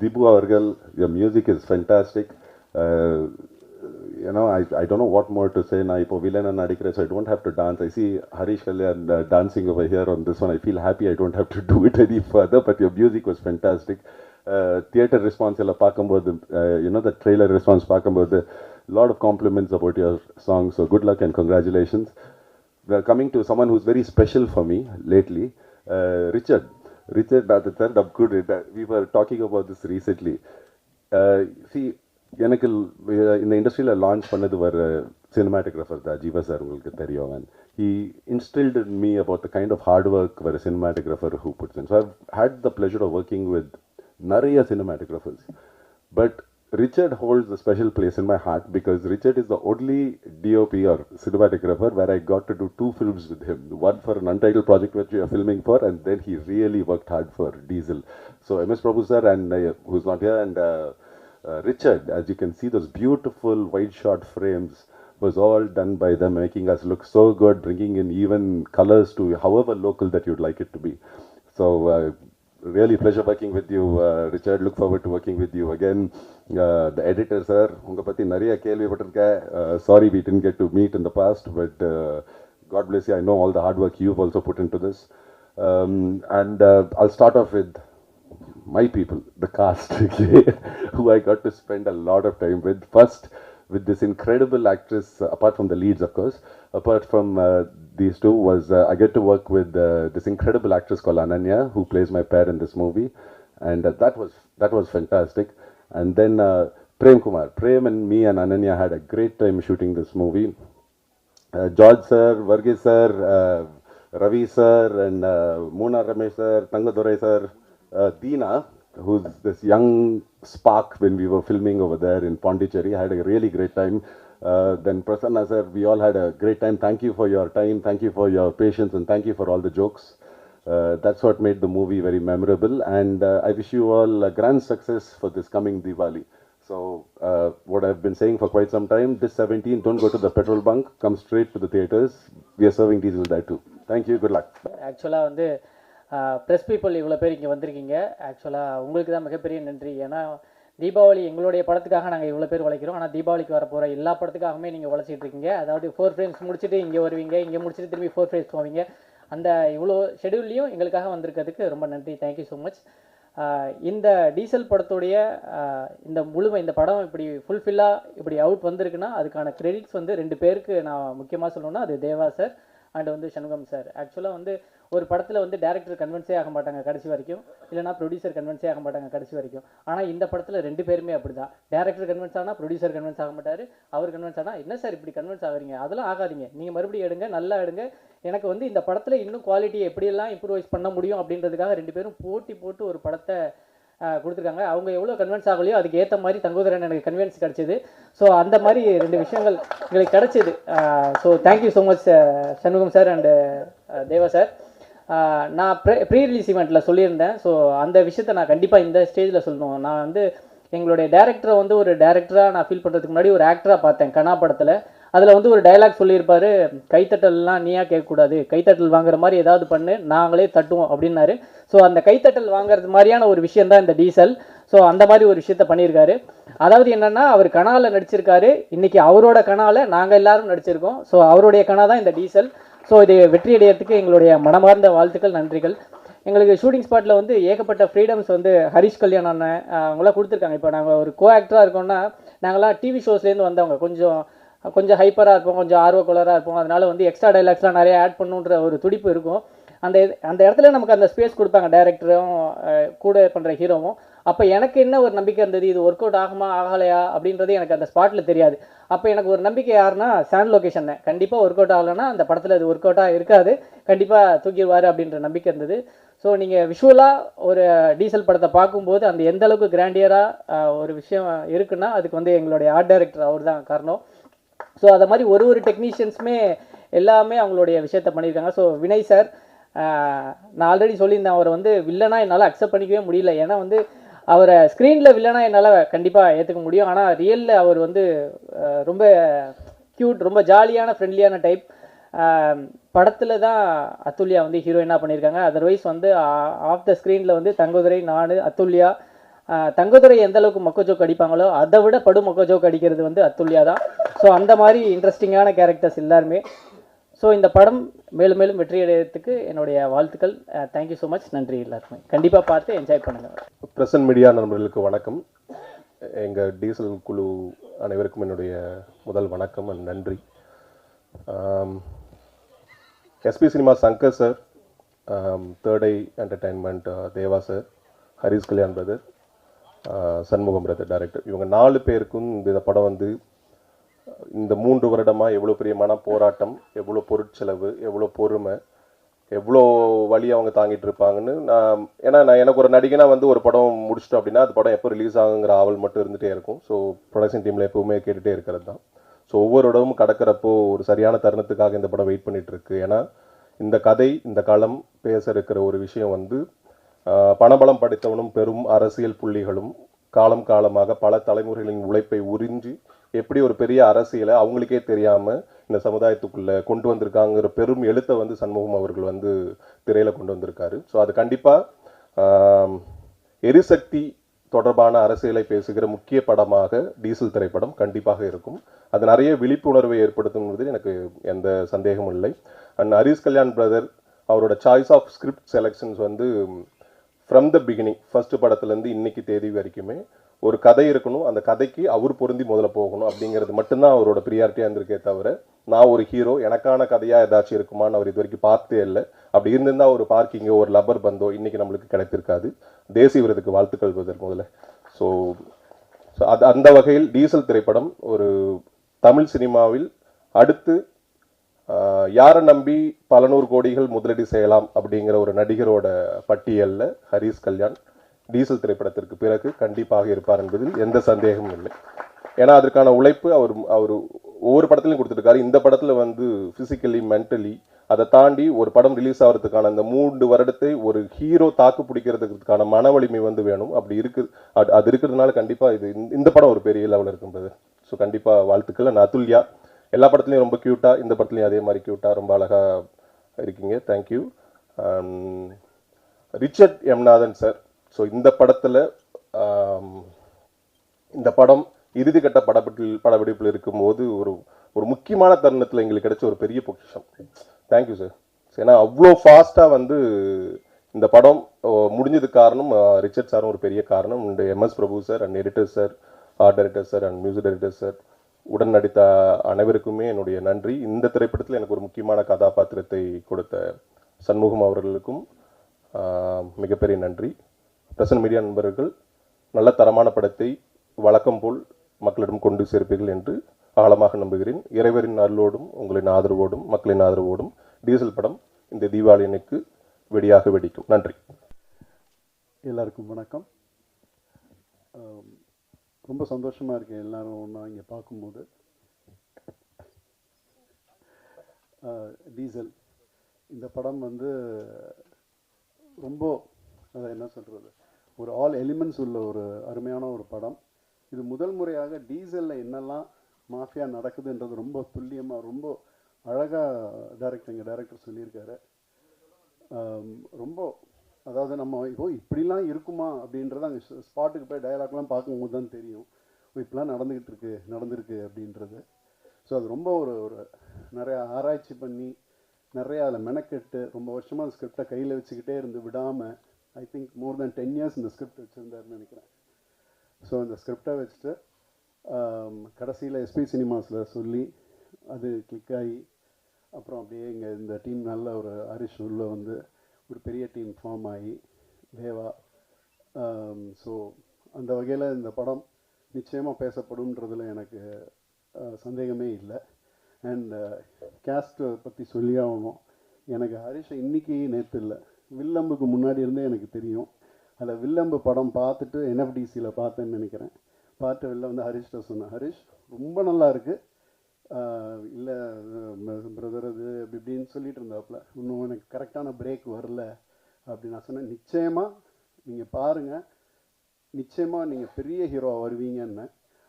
Dibu அவர்கள், your music is fantastic. I don't know what more to say. Now, ipo villain and adikre, so I don't have to dance. I see Harish Kalyan dancing over here on this one. I feel happy. I don't have to do it any further. But your music was fantastic. Theater response ella paakumbodhu, the trailer response paakumbodhu, lot of compliments about your song. So good luck and congratulations. We are coming to someone who's very special for me lately, Richard. Richard, we were talking about this recently. See, எனக்கு இந்த இண்டஸ்ட்ரியில் launch பண்ணது வர cinematographer தான் Jeeva sir, உங்களுக்கு தெரியும். And he instilled in me about the kind of hard work where a cinematographer who puts in. So I've had the pleasure of working with நிறைய cinematographers. But Richard holds a special place in my heart because Richard is the only DOP or cinematographer where I got to do 2 films with him. One for an untitled project which we are filming for, and then he really worked hard for Diesel. So MS Prabhu sir and who's not here, and Richard, as you can see, those beautiful wide shot frames was all done by them, making us look so good, bringing in even colors to however local that you'd like it to be. So really pleasure working with you, Richard. Look forward to working with you again. The editor sir, unga patti nariya kelvi pattirka. Sorry we didn't get to meet in the past, but God bless you. I know all the hard work you've also put into this. And I'll start off with my people, the cast, who I got to spend a lot of time with. First, with this incredible actress, apart from the leads, of course, apart from these two, was I get to work with this incredible actress called Ananya, who plays my pair in this movie, and that was fantastic. And then Prem Kumar, Prem and me and Ananya had a great time shooting this movie. George sir, Varghese sir, Ravi sir, and Mona Ramesh sir, Tangadurai sir, Deena, who's this young spark when we were filming over there in Pondicherry. I had a really great time. Then Prasanna sir, we all had a great time. Thank you for your time, thank you for your patience, and thank you for all the jokes. That's what made the movie very memorable, and I wish you all a grand success for this coming Diwali. So what I've been saying for quite some time, this 17, don't go to the petrol bunk, come straight to the theaters. We are serving diesel there too. Thank you, good luck. ஆக்சுவலாக வந்து press people இவ்வளோ பேர் இங்கே வந்திருக்கீங்க. ஆக்சுவலாக உங்களுக்கு தான் மிகப்பெரிய நன்றி. ஏன்னா தீபாவளி எங்களுடைய படத்துக்காக நாங்கள் இவ்வளோ பேர் உழைக்கிறோம். ஆனால் தீபாவளிக்கு வர போகிற எல்லா படத்துக்காகவுமே நீங்கள் உழைச்சிட்டு இருக்கீங்க. அதாவது 4 ஃப்ரேம்ஸ் முடிச்சுட்டு இங்கே வருவீங்க, இங்கே முடிச்சுட்டு திரும்பி 4 ஃப்ரேம்ஸ் போவீங்க. அந்த இவ்வளோ ஷெடியூல்லையும் எங்களுக்காக வந்திருக்கிறதுக்கு ரொம்ப நன்றி. Thank you so much. இந்த டீசல் படத்துடைய இந்த முழுமை, இந்த படம் இப்படி ஃபுல்ஃபில்லாக இப்படி அவுட் வந்திருக்குன்னா அதுக்கான கிரெடிட்ஸ் வந்து 2 பேருக்கு நான் முக்கியமாக சொல்லணும்னா அது தேவா சார் அண்ட் வந்து சண்முகம் சார். ஆக்சுவலாக வந்து ஒரு படத்தில் வந்து டேரக்டர் கன்வின்ஸே ஆக மாட்டாங்க கடைசி வரைக்கும், இல்லைனா ப்ரொடியூசர் கன்வின்ஸே ஆக மாட்டாங்க கடைசி வரைக்கும். ஆனால் இந்த படத்தில் 2 பேருமே அப்படி தான். டேரக்டர் கன்வின்ஸ் ஆனால் ப்ரொடியூசர் கன்வின்ஸ் ஆக மாட்டார், அவர் கன்வின்ஸ் ஆனால் என்ன சார் இப்படி கன்வின்ஸ் ஆகுறீங்க, அதெல்லாம் ஆகாதீங்க, நீங்கள் மறுபடியும் எடுங்க, நல்லா எடுங்க, எனக்கு வந்து இந்த படத்தில் இன்னும் குவாலிட்டியை எப்படியெல்லாம் இம்ப்ரூவைஸ் பண்ண முடியும் அப்படின்றதுக்காக 2 பேரும் போட்டி போட்டு ஒரு படத்தை கொடுத்துருக்காங்க. அவங்க எவ்வளோ கன்வின்ஸ் ஆகலையோ அதுக்கு ஏற்ற மாதிரி தங்கோதரன் எனக்கு கன்வின்ஸ் கிடச்சிது. ஸோ அந்த மாதிரி 2 விஷயங்கள் எங்களுக்கு கிடச்சிது. So thank you so much Shanmugam sir and Deva sir. நான் ப்ரீ ரிலீஸ் ஈவெண்ட்டில் சொல்லியிருந்தேன். ஸோ அந்த விஷயத்தை நான் கண்டிப்பாக இந்த ஸ்டேஜில் சொல்லணும். நான் வந்து எங்களுடைய டேரக்டரை வந்து ஒரு டேரக்டராக நான் ஃபீல் பண்ணுறதுக்கு முன்னாடி ஒரு ஆக்டராக பார்த்தேன் கனா படத்தில். அதில் வந்து ஒரு டைலாக் சொல்லியிருப்பார், கைத்தட்டல்லாம் நீயா கேட்கக்கூடாது, கைத்தட்டல் வாங்குற மாதிரி ஏதாவது பண்ணு, நாங்களே தட்டுவோம் அப்படின்னாரு. ஸோ அந்த கைத்தட்டல் வாங்குறது மாதிரியான ஒரு விஷயம் தான் இந்த டீசல். ஸோ அந்த மாதிரி ஒரு விஷயத்த பண்ணியிருக்காரு. அதாவது என்னென்னா அவர் கனாவில் நடிச்சிருக்காரு, இன்றைக்கி அவரோட கனாவில் நாங்கள் எல்லாரும் நடிச்சிருக்கோம். ஸோ அவருடைய கனா தான் இந்த டீசல். ஸோ இது வெற்றி அடையிறதுக்கு எங்களுடைய மனமார்ந்த வாழ்த்துக்கள், நன்றிகள். எங்களுக்கு ஷூட்டிங் ஸ்பாட்டில் வந்து ஏகப்பட்ட ஃப்ரீடம்ஸ் வந்து ஹரிஷ் கல்யாண் அண்ணன் அவங்களாம் கொடுத்துருக்காங்க. இப்போ நாங்கள் ஒரு கோ ஆக்டராக இருக்கோம்னா நாங்களாம் டிவி ஷோஸ்லேருந்து வந்தவங்க, கொஞ்சம் ஹைப்பராக இருப்போம், கொஞ்சம் ஆர்வக்குள்ளராக இருப்போம். அதனால் வந்து எக்ஸ்ட்ரா டைலாக்ஸ்லாம் நிறைய ஆட் பண்ணுன்ற ஒரு துடிப்பு இருக்கும். அந்த இடத்துல நமக்கு அந்த ஸ்பேஸ் கொடுப்பாங்க டைரக்டரும் கூட பண்ணுற ஹீரோவும். அப்போ எனக்கு என்ன ஒரு நம்பிக்கை இருந்தது, இது ஒர்க் அவுட் ஆகுமா ஆகலையா அப்படின்றது எனக்கு அந்த ஸ்பாட்டில் தெரியாது. அப்போ எனக்கு ஒரு நம்பிக்கை யாருன்னா சாண்ட் லொக்கேஷன் தான். கண்டிப்பாக ஒர்க் அவுட் ஆகலைன்னா அந்த படத்தில் அது ஒர்க் அவுட்டாக இருக்காது, கண்டிப்பாக தூக்கிடுவார் அப்படின்ற நம்பிக்கை இருந்தது. ஸோ நீங்கள் விஷுவலாக ஒரு டீசல் படத்தை பார்க்கும்போது அந்த எந்த அளவுக்கு கிராண்டியராக ஒரு விஷயம் இருக்குன்னா அதுக்கு வந்து எங்களுடைய ஆர்ட் டைரக்டர் அவர் தான் காரணம். ஸோ அதை மாதிரி ஒரு டெக்னீஷியன்ஸுமே எல்லாமே அவங்களுடைய விஷயத்த பண்ணியிருக்காங்க. ஸோ வினய் சார், நான் ஆல்ரெடி சொல்லியிருந்தேன், அவரை வந்து வில்லனாக என்னால் அக்செப்ட் பண்ணிக்கவே முடியல. ஏன்னா வந்து அவரை ஸ்க்ரீனில் வில்லனாக என்னால் கண்டிப்பாக ஏற்றுக்க முடியும், ஆனால் ரியலில் அவர் வந்து ரொம்ப க்யூட், ரொம்ப ஜாலியான ஃப்ரெண்ட்லியான டைப். படத்தில் தான் அத்துல்யா வந்து ஹீரோயினாக பண்ணியிருக்காங்க. அதர்வைஸ் வந்து ஆஃப் த ஸ்க்ரீனில் வந்து தங்கோதுரை, நான், அத்துல்யா, தங்கதுரை எந்த அளவுக்கு மொக்க ஜோக் அடிப்பாங்களோ அதை விட படு மொக்க ஜோக் அடிக்கிறது வந்து அத்துல்யா தான். ஸோ அந்த மாதிரி இன்ட்ரெஸ்டிங்கான கேரக்டர்ஸ் எல்லாருமே. ஸோ இந்த படம் மேலும் மேலும் வெற்றி அடைகிறதுக்கு என்னுடைய வாழ்த்துக்கள். Thank you so much. நன்றி எல்லாருக்குமே. கண்டிப்பாக பார்த்து என்ஜாய் பண்ணுங்கள். பிரசன்ட் மீடியா நண்பர்களுக்கு வணக்கம். எங்கள் டீசல் குழு அனைவருக்கும் என்னுடைய முதல் வணக்கம் அண்ட் நன்றி. SP cinema Shankar sir, third I entertainment Deva sir, Harish Kalyan brother, Shanmugam brother director, இவங்க 4 பேருக்கும் இந்த படம் வந்து இந்த 3 வருடமாக எவ்வளோ பெரிய மன போராட்டம், எவ்வளோ பொருட்செலவு, எவ்வளோ பொறுமை, எவ்வளோ வழி அவங்க தாங்கிட்டு இருப்பாங்கன்னு நான் எனக்கு ஒரு நடிகனாக வந்து ஒரு படம் முடிச்சிட்டோம் அப்படின்னா அது படம் எப்போ ரிலீஸ் ஆகுங்கிற ஆவல் மட்டும் இருந்துகிட்டே இருக்கும். ஸோ ப்ரொடக்ஷன் டீமில் எப்போவுமே கேட்டுகிட்டே இருக்கிறது தான். ஸோ ஒவ்வொரு இடமும் கடக்கிறப்போ ஒரு சரியான தருணத்துக்காக இந்த படம் வெயிட் பண்ணிட்டு இருக்கு. ஏன்னா இந்த கதை, இந்த களம் பேச இருக்கிற ஒரு விஷயம் வந்து பணபலம் படைத்தவனும் பெரும் அரசியல் புள்ளிகளும் காலம் காலமாக பல தலைமுறைகளின் உழைப்பை உறிஞ்சி எப்படி ஒரு பெரிய அரசியலை அவங்களுக்கே தெரியாமல் இந்த சமுதாயத்துக்குள்ளே கொண்டு வந்திருக்காங்கிற பெரும் எழுத்தை வந்து சண்முகம் அவர்கள் வந்து திரையில் கொண்டு வந்திருக்காரு. ஸோ அது கண்டிப்பாக எரிசக்தி தொடர்பான அரசியலை பேசுகிற முக்கிய படமாக டீசல் திரைப்படம் கண்டிப்பாக இருக்கும். அது நிறைய விழிப்புணர்வை ஏற்படுத்தும் எனக்கு எந்த சந்தேகமும் இல்லை. அண்ட் ஹரிஸ் கல்யாண் பிரதர் அவரோட சாய்ஸ் ஆஃப் ஸ்கிரிப்ட் செலெக்ஷன்ஸ் வந்து ஃப்ரம் த பிகினிங் ஃபர்ஸ்ட் படத்துலேருந்து இன்னைக்கு தேதி வரைக்குமே ஒரு கதை இருக்கணும், அந்த கதைக்கு அவர் பொருந்தி முதல்ல போகணும் அப்படிங்கிறது மட்டும்தான் அவரோட ப்ரியாரிட்டியாக இருந்திருக்கே தவிர நான் ஒரு ஹீரோ எனக்கான கதையாக ஏதாச்சும் இருக்குமான்னு அவர் இது வரைக்கும் பார்த்தே இல்லை. அப்படி இருந்திருந்தால் ஒரு பார்க்கிங்கோ ஒரு லப்பர் பந்தோ இன்னைக்கு நம்மளுக்கு கிடைத்திருக்காது. தேசிய விருதுக்கு வாழ்த்துக்கள் பிரதர் முதல்ல. ஸோ அது அந்த வகையில் டீசல் திரைப்படம் ஒரு தமிழ் சினிமாவில் அடுத்து யாரை நம்பி பல நூறு கோடிகள் முதலீடு செய்யலாம் அப்படிங்கிற ஒரு நடிகரோட பட்டியலில் ஹரிஸ் கல்யாண் டீசல் திரைப்படத்திற்கு பிறகு கண்டிப்பாக இருப்பார் என்பதில் எந்த சந்தேகமும் இல்லை. ஏன்னா அதற்கான உழைப்பு அவர் ஒவ்வொரு படத்துலையும் கொடுத்துருக்காரு. இந்த படத்தில் வந்து ஃபிசிக்கலி மென்டலி அதை தாண்டி ஒரு படம் ரிலீஸ் ஆகிறதுக்கான அந்த 3 வருடத்தை ஒரு ஹீரோ தாக்கு பிடிக்கிறதுக்கான மன வலிமை வந்து வேணும். அப்படி இருக்குது. அது இருக்கிறதுனால கண்டிப்பாக இந்த படம் ஒரு பெரிய லெவலில் இருக்குன்றது. ஸோ கண்டிப்பாக வாழ்த்துக்கள். நான் அதுல்யா எல்லா படத்துலையும் ரொம்ப க்யூட்டாக, இந்த படத்துலையும் அதே மாதிரி க்யூட்டாக ரொம்ப அழகாக இருக்கீங்க. தேங்க்யூ. ரிச்சர்ட் எம் நாதன் சார், ஸோ இந்த படத்தில் இந்த படம் இறுதிக்கட்ட படப்பிடிப்பில் இருக்கும்போது ஒரு முக்கியமான தருணத்தில் எங்களுக்கு கிடைச்ச ஒரு பெரிய பொக்கிஷம். Thank you sir. ஏன்னா அவ்வளோ ஃபாஸ்ட்டாக வந்து இந்த படம் முடிஞ்சதுக்கு காரணம் ரிச்சர்ட் சாரும் ஒரு பெரிய காரணம். இந்த MS Prabhu sir and editor sir, art director sir and music director sir, உடன் நடித்த அனைவருக்குமே என்னுடைய நன்றி. இந்த திரைப்படத்தில் எனக்கு ஒரு முக்கியமான கதாபாத்திரத்தை கொடுத்த சண்முகம் அவர்களுக்கும் மிகப்பெரிய நன்றி. பிரசன்ட் மீடியா நண்பர்கள் நல்ல தரமான படத்தை வழக்கம் போல் மக்களிடம் கொண்டு சேர்ப்பீர்கள் என்று ஆழமாக நம்புகிறேன். இறைவரின் அருளோடும் உங்களின் ஆதரவோடும் மக்களின் ஆதரவோடும் டீசல் படம் இந்த தீபாவளி அன்னைக்கு வெடியாக வெடிக்கும். நன்றி. எல்லாருக்கும் வணக்கம். ரொம்ப சந்தோஷமாக இருக்கேன் எல்லாரும் ஒன்றா இங்கே பார்க்கும்போது. டீசல் இந்த படம் வந்து ரொம்ப என்ன சொல்கிறது, ஒரு ஆல் எலிமெண்ட்ஸ் உள்ள ஒரு அருமையான ஒரு படம். இது முதல் முறையாக டீசலில் என்னெல்லாம் மாஃபியா நடக்குதுன்றது ரொம்ப துல்லியமாக ரொம்ப அழகாக எங்கள் டைரக்டர் சொல்லியிருக்காரு. ரொம்ப அதாவது நம்ம இப்படிலாம் இருக்குமா அப்படின்றத அங்கே ஸ்பாட்டுக்கு போய் டயலாக்லாம் பார்க்கும்போது தான் தெரியும், இப்படிலாம் நடந்திருக்கு அப்படின்றது. ஸோ அது ரொம்ப ஒரு நிறையா ஆராய்ச்சி பண்ணி நிறையா அதில் மெனக்கெட்டு ரொம்ப வருஷமாக அந்த ஸ்கிரிப்டை கையில் வச்சுக்கிட்டே இருந்து விடாமல் I think more then 10 years இந்த ஸ்கிரிப்ட் வச்சுருந்தாருன்னு நினைக்கிறேன். ஸோ அந்த ஸ்கிரிப்டை வச்சுட்டு கடைசியில் எஸ்பி சினிமாஸில் சொல்லி அது கிளிக் ஆகி அப்புறம் அப்படியே இங்கே இந்த டீம் நல்ல ஒரு ஹரிஷ் உள்ள வந்து ஒரு பெரிய டீம் ஃபார்ம் ஆகி தேவா. ஸோ அந்த வகையில் இந்த படம் நிச்சயமாக பேசப்படும்ன்றதில் எனக்கு சந்தேகமே இல்லை. அண்ட் கேஸ்ட்டை பற்றி சொல்லி ஆகணும். எனக்கு ஹரிஷை இன்றைக்கி நேற்று இல்லை, வில்லம்புக்கு முன்னாடி இருந்தே எனக்கு தெரியும். அதில் வில்லம்பு படம் பார்த்துட்டு NFDCயில் பார்த்தேன்னு நினைக்கிறேன். பார்த்து வெளில வந்து ஹரிஷ்ட சொன்னேன், ஹரிஷ் ரொம்ப நல்லா இருக்குது, இல்லை பிரதர் அது அப்படி இப்படின்னு சொல்லிட்டு இருந்தாப்புல, இன்னும் எனக்கு கரெக்டான பிரேக் வரல அப்படின்னு நான் சொன்னேன். நிச்சயமாக நீங்கள் பாருங்கள், நிச்சயமாக நீங்கள் பெரிய ஹீரோவாக வருவீங்கன்னு.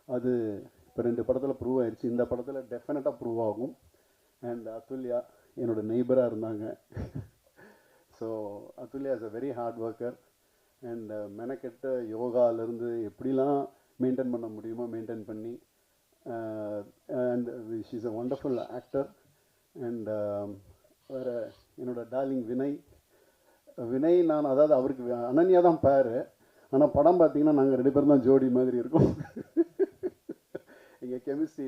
அது இப்போ 2 படத்தில் ப்ரூவ் ஆயிடுச்சு, இந்த படத்தில் டெஃபினட்டாக ப்ரூவ் ஆகும். அண்ட் அதுல்யா என்னோடய நெய்பராக இருந்தாங்க. So Athulya is a very hard worker and மெனக்கெட்ட யோகாலேருந்து எப்படிலாம் மெயின்டைன் பண்ண முடியுமோ மெயின்டைன் பண்ணி and she is a wonderful actor. And வேறு என்னோடய டார்லிங் வினய் நான் அதாவது அவருக்கு அனன்யா தான் பேர், ஆனால் படம் பார்த்தீங்கன்னா நாங்கள் 2 பேரும் தான் ஜோடி மாதிரி இருக்கோம். எங்கள் கெமிஸ்ட்ரி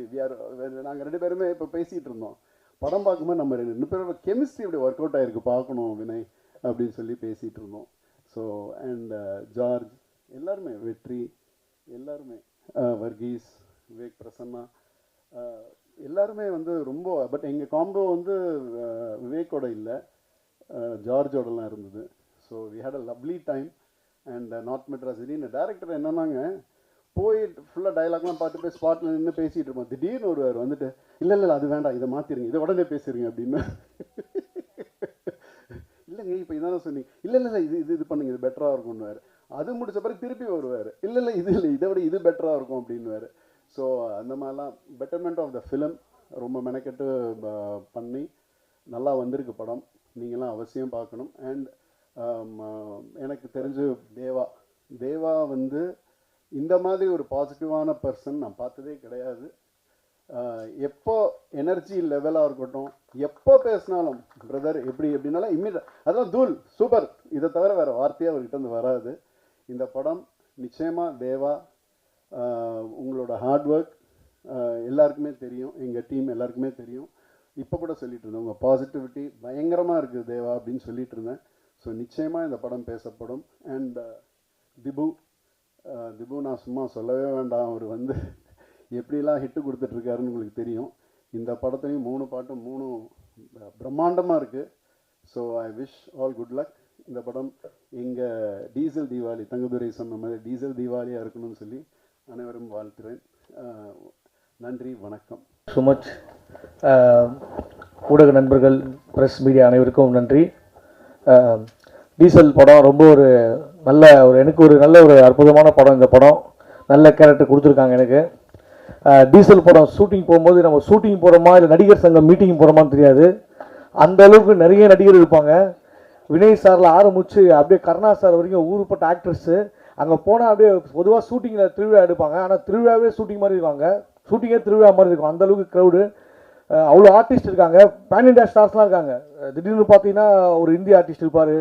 நாங்கள் 2 பேருமே இப்போ பேசிகிட்டு இருந்தோம். படம் பார்க்கும்போது நம்ம 2 பேரோட கெமிஸ்ட்ரி இப்படி ஒர்க் அவுட் ஆகிருக்கு, பார்க்கணும் வினய் அப்படின்னு சொல்லி பேசிகிட்டு இருந்தோம். ஸோ அண்ட் ஜார்ஜ் எல்லாருமே, வெற்றி எல்லாருமே, வர்கீஸ், விவேக் பிரசன்னா எல்லாருமே வந்து ரொம்ப. பட் எங்கள் காம்போ வந்து விவேக்கோட இல்லை, ஜார்ஜோடலாம் இருந்தது. So we had a lovely time. And north Madras திடீர்னு டேரக்டர் என்னன்னாங்க போய் ஃபுல்லாக டைலாக்லாம் பார்த்து போய் ஸ்பாட்டில் நின்று பேசிகிட்டு இருப்போம். திடீர்னு ஒருவர் வந்துட்டு இல்லை அது வேண்டாம், இதை மாற்றிடுங்க, இதை உடனே பேசிடுங்க அப்படின்னு. இல்லைங்க இப்போ இதான சொன்னீங்க, இல்லை இது பண்ணுங்க, இது பெட்டராக இருக்கும்னுவார். அது முடிச்ச பிறகு திருப்பி வருவார், இல்லை இதை விட இது பெட்டராக இருக்கும் அப்படின்னுவார். ஸோ அந்த மாதிரிலாம் பெட்டர்மெண்ட் ஆஃப் த ஃபிலிம் ரொம்ப மெனக்கெட்டு பண்ணி நல்லா வந்திருக்கு படம். நீங்களாம் அவசியம் பார்க்கணும். அண்ட் எனக்கு தெரிஞ்சு தேவா வந்து இந்த மாதிரி ஒரு பாசிட்டிவான பர்சன் நான் பார்த்ததே கிடையாது. எப்போ எனர்ஜி லெவலாக இருக்கட்டும், எப்போ பேசினாலும் பிரதர் எப்படினாலும் இம்மிடியட் அதெல்லாம் தூள் சூப்பர், இதை தவிர வேறு வார்த்தையாக அவர்கிட்ட வந்து வராது. இந்த படம் நிச்சயமாக தேவா உங்களோட ஹார்ட் ஒர்க் எல்லாருக்குமே தெரியும், எங்கள் டீம் எல்லாருக்குமே தெரியும். இப்போ கூட சொல்லிட்டு இருந்தேன், உங்கள் பாசிட்டிவிட்டி பயங்கரமாக இருக்குது தேவா அப்படின்னு சொல்லிட்டு இருந்தேன். ஸோ நிச்சயமாக இந்த படம் பேசப்படும். அண்ட் திபு நான் சும்மா சொல்லவே வேண்டாம், அவர் வந்து எப்படிலாம் ஹிட்டு கொடுத்துட்ருக்காருன்னு உங்களுக்கு தெரியும். இந்த படத்துலையும் 3 பாட்டும் 3 பிரம்மாண்டமாக இருக்குது. So I wish all good luck. இந்த படம் எங்கள் டீசல் தீபாவளி, தங்கதுரை சொன்ன மாதிரி டீசல் தீபாவளியாக இருக்கணும்னு சொல்லி அனைவரும் வாழ்த்துறேன். நன்றி, வணக்கம். So much. ஊடக நண்பர்கள், ப்ரெஸ் மீடியா அனைவருக்கும் நன்றி. டீசல் படம் ரொம்ப எனக்கு ஒரு நல்ல ஒரு அற்புதமான படம். இந்த படம் நல்ல கேரக்டர் கொடுத்துருக்காங்க எனக்கு. டீசல் படம் ஷூட்டிங் போகும்போது நம்ம ஷூட்டிங் போகிறோமா இல்லை நடிகர் சங்கம் மீட்டிங் போகிறோமான்னு தெரியாது. அந்த அளவுக்கு நிறைய நடிகர் இருப்பாங்க. வினய் சாரில் ஆரம்பிச்சு அப்படியே கருணா சார் வரைக்கும் ஊருப்பட்ட ஆக்ட்ரஸ்ஸு அங்கே போனால் அப்படியே பொதுவாக ஷூட்டிங்கில் திருவிழா எடுப்பாங்க, ஆனால் திருவிழாவே ஷூட்டிங் மாதிரி இருக்காங்க, ஷூட்டிங்கே திருவிழா மாதிரி இருக்கும். அந்தளவுக்கு க்ரௌடு, அவ்வளோ ஆர்டிஸ்ட் இருக்காங்க, பேன் இண்டியா ஸ்டார்ஸ்லாம் இருக்காங்க. திடீர்னு பார்த்தீங்கன்னா ஒரு இந்திய ஆர்டிஸ்ட் இருப்பார்,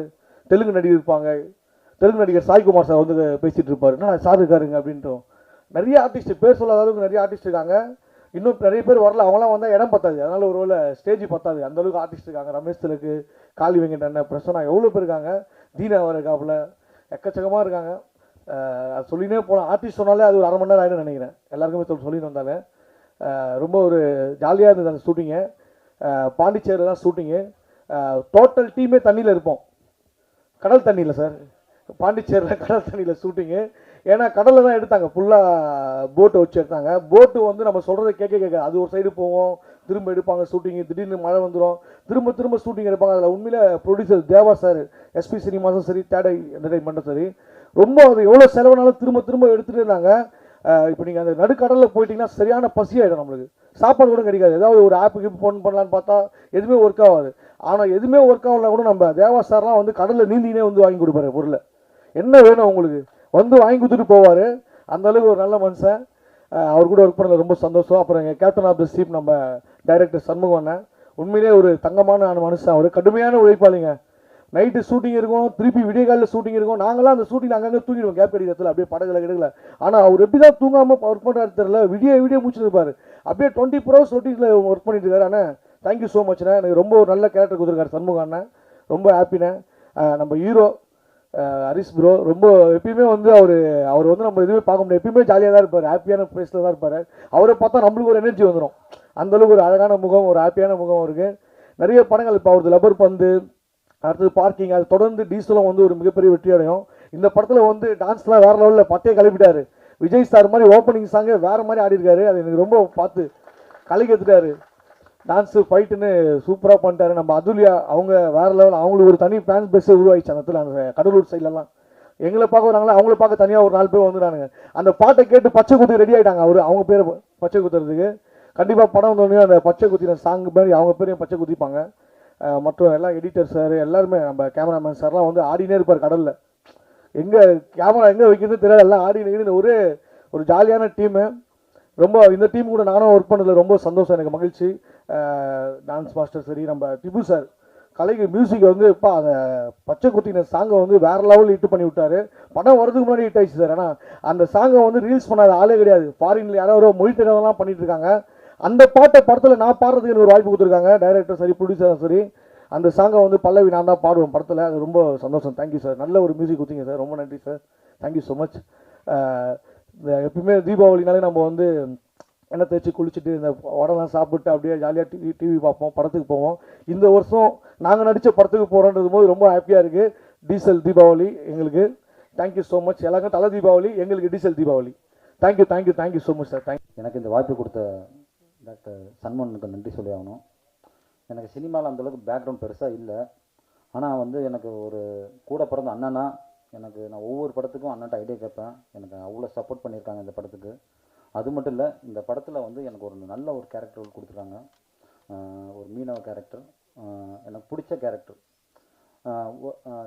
தெலுங்கு நடிகர் இருப்பாங்க, தெலுங்கு நடிகர் சாய்குமார் சார் வந்து பேசிகிட்டு இருப்பார், என்ன சார் இருக்காருங்க அப்படின்ட்டு. நிறைய ஆர்டிஸ்ட், பேர் சொல்லாத அளவுக்கு நிறைய ஆர்டிஸ்ட் இருக்காங்க. இன்னும் நிறைய பேர் வரல, அவங்களாம் வந்தால் இடம் பத்தாது, அதனால் ஒரு வேளை ஸ்டேஜ் பத்தாது, அந்தளவுக்கு ஆர்டிஸ்ட் இருக்காங்க. ரமேஷ் திலக்கு, காளி வெங்கட், பிரசன்னா, எவ்வளோ பேர் இருக்காங்க, தீனா வர காப்பில் எக்கச்சக்கமாக இருக்காங்க. அது சொல்லினே போகலாம். ஆர்டிஸ்ட் சொன்னாலே அது ஒரு அரை மணி நேரம் ஆகிடும் நினைக்கிறேன், எல்லாருக்குமே சொல்லிட்டு வந்தாங்க. ரொம்ப ஒரு ஜாலியாக இருந்தது அந்த ஷூட்டிங்கு. பாண்டிச்சேரியில் தான் ஷூட்டிங்கு. டோட்டல் டீமே தண்ணியில் இருப்போம், கடல் தண்ணியில் சார், பாண்டிச்சேரியில் கடல் தண்ணியில் ஷூட்டிங்கு. ஏன்னா கடலில் தான் எடுத்தாங்க, ஃபுல்லாக போட்டை வச்சு எடுத்தாங்க. போட்டு வந்து நம்ம சொல்கிறத கேட்க அது ஒரு சைடு போவோம், திரும்ப எடுப்பாங்க ஷூட்டிங்கு, திடீர்னு மழை வந்துடும், திரும்ப ஷூட்டிங் எடுப்பாங்க. அதில் உண்மையில் ப்ரொடியூசர் தேவா சார், எஸ்பி சினிமாஸும் சரி, தேடை என்டர்டைன்மெண்ட்டும் சரி, ரொம்ப அது எவ்வளோ செலவுனாலும் திரும்ப எடுத்துகிட்டு இருந்தாங்க. இப்போ நீங்கள் அந்த நடுக்கடலில் போயிட்டீங்கன்னா சரியான பசியாயிடும், நம்மளுக்கு சாப்பாடு கூட கிடைக்காது. ஏதாவது ஒரு ஆப்புக்கு ஃபோன் பண்ணலான்னு பார்த்தா எதுவுமே ஒர்க் ஆகாது. ஆனால் எதுவுமே ஒர்க் ஆகலாம் கூட நம்ம தேவா சார்லாம் வந்து கடலில் நீந்தினே வந்து வாங்கி கொடுப்பாரு பொருளை, என்ன வேணும் உங்களுக்கு வந்து வாங்கி கொடுத்துட்டு போவார். அந்தளவுக்கு ஒரு நல்ல மனுஷன். அவர் கூட ஒர்க் பண்ணல ரொம்ப சந்தோஷம். அப்புறம் எங்கள் கேப்டன் ஆஃப் த ஷிப் நம்ம டைரக்டர் சண்முகம் அண்ணன், உண்மையிலே ஒரு தங்கமான மனுஷன். அவர் கடுமையான உழைப்பாளிங்க. நைட்டு ஷூட்டிங் இருக்கும், திருப்பி விடிய காலையில் ஷூட்டிங் இருக்கும். நாங்களாம் அந்த ஷூட்டிங் அங்கங்கே தூங்கிடுவோம், கேப் கிடைக்கிறதுல அப்படியே படகுல கிடைக்கல. ஆனால் அவர் எப்படி தான் தூங்காமல் ஒர்க் பண்ணுறாரு தெரியல, விடிய முடிச்சுருப்பார். அப்படியே 24 hours ஷூட்டிங்கில் ஒர்க் பண்ணிட்டு இருக்காரு. அண்ணா தேங்க்யூ ஸோ மச்ண்ணே, எனக்கு ரொம்ப ஒரு நல்ல கேரக்டர் கொடுத்துருக்காரு சண்முகம் அண்ணன், ரொம்ப ஹாப்பிண்ணே. நம்ம ஹீரோ ஹரிஷ் ப்ரோ ரொம்ப எப்பயுமே வந்து அவர் வந்து நம்ம எதுவுமே பார்க்க முடியாது, எப்பயுமே ஜாலியாக தான் இருப்பார், ஹாப்பியான ஃபேஸில் தான் இருப்பார். அவரை பார்த்தா நம்மளுக்கு ஒரு எனர்ஜி வந்துடும், அந்தளவுக்கு ஒரு அழகான முகம், ஒரு ஹாப்பியான முகம் அவருக்கு. நிறைய படங்கள் இப்போ அவரது லப்பர் பந்து, அடுத்தது பார்க்கிங், அது தொடர்ந்து டீசலும் வந்து ஒரு மிகப்பெரிய வெற்றி அடையும். இந்த படத்தில் வந்து டான்ஸ்லாம் வேறு லெவலில் பட்டையை கிளப்பிட்டாரு. விஜய் சார் மாதிரி ஓப்பனிங் சாங்கே வேறு மாதிரி ஆடிருக்காரு. அது எனக்கு ரொம்ப பார்த்து கலைக்கெடுத்துட்டாரு. டான்ஸு ஃபைட்டுன்னு சூப்பராக பண்ணிட்டாரு. நம்ம அதுலியா அவங்க வேறு லெவல், அவங்களுக்கு ஒரு தனி ஃபேன்ஸ் பேஸே உருவாயிடுச்சு அந்த இடத்துல. அந்த கடலூர் சைட்லலாம் எங்களை பார்க்க வராங்களா, அவங்கள பார்க்க தனியாக ஒரு 4 பேர் வந்துட்டானுங்க. அந்த பாட்டை கேட்டு பச்சை குத்தி ரெடி ஆகிட்டாங்க. அவங்க பேரை பச்சை குத்துறதுக்கு கண்டிப்பாக படம் வந்தோடனே அந்த பச்சை குத்தின சாங் மாதிரி அவங்க பேரையும் பச்சை குத்திப்பாங்க. மற்றும் எல்லாம் எடிட்டர் சார் எல்லாருமே, நம்ம கேமராமேன் சார்லாம் வந்து ஆடினே இருப்பார் கடலில். எங்கே கேமரா எங்கே வைக்கிறது தெரியாது, எல்லாம் ஆடி நின்று ஒரே ஒரு ஜாலியான டீமு. ரொம்ப இந்த டீம் கூட நானும் ஒர்க் பண்ணதில் ரொம்ப சந்தோஷம், எனக்கு மகிழ்ச்சி. டான்ஸ் மாஸ்டர் சரி, நம்ம டிபு சார் கலைக்கு மியூசிக் வந்து இப்போ அந்த பச்சை குத்தின சாங்கை வந்து வேறு லெவலில் ஹிட் பண்ணி விட்டார். படம் வரதுக்கு முன்னாடி ஹிட் ஆயிடுச்சு சார். ஆனால் அந்த சாங்கை வந்து ரீல்ஸ் பண்ணாத ஆளே கிடையாது. ஃபாரினில் யாரோ மொழி தெரியாதெல்லாம் பண்ணிட்டு இருக்காங்க. அந்த பாட்டை படத்தில் நான் பாடுறதுக்கு எனக்கு ஒரு வாய்ப்பு கொடுத்துருக்காங்க, டைரக்டர் சரி ப்ரொடியூசரும் சரி. அந்த சாங்கை வந்து பல்லவி நான் தான் பாடுவேன் படத்தில். அது ரொம்ப சந்தோஷம். தேங்க்யூ சார், நல்ல ஒரு மியூசிக் கொடுத்தீங்க சார், ரொம்ப நன்றி சார், தேங்க்யூ ஸோ மச். எப்பயுமே தீபாவளினாலே நம்ம வந்து எண்ணெய் தேய்ச்சி குளிச்சுட்டு இந்த உடலாம் சாப்பிட்டு அப்படியே ஜாலியாக டிவி பார்ப்போம், படத்துக்கு போவோம். இந்த வருஷம் நாங்கள் நடித்த படத்துக்கு போகிறோன்றது போது ரொம்ப ஹாப்பியாக இருக்குது. டீசல் தீபாவளி எங்களுக்கு. Thank you so much. எல்லாருக்கும் தலை தீபாவளி, எங்களுக்கு diesel Deepavali. Thank you thank you thank you so much sir. Thank you. எனக்கு இந்த வாய்ப்பு கொடுத்த டாக்டர் சண்முகனுக்கு நன்றி சொல்லி ஆகணும். எனக்கு சினிமாவில் அந்தளவுக்கு பேக்ரவுண்ட் பெருசாக இல்லை. ஆனால் வந்து எனக்கு ஒரு கூட பிறந்த அண்ணனா, எனக்கு நான் ஒவ்வொரு படத்துக்கும் அண்ணன்ட்ட ஐடியா கேட்பேன். எனக்கு அவ்வளோ சப்போர்ட் பண்ணியிருக்காங்க இந்த படத்துக்கு. அது மட்டும் இல்லை, இந்த படத்தில் வந்து எனக்கு ஒரு நல்ல ஒரு கேரக்டர் கொடுத்துருக்காங்க. ஒரு மீனவ கேரக்டர், எனக்கு பிடிச்ச கேரக்டர்.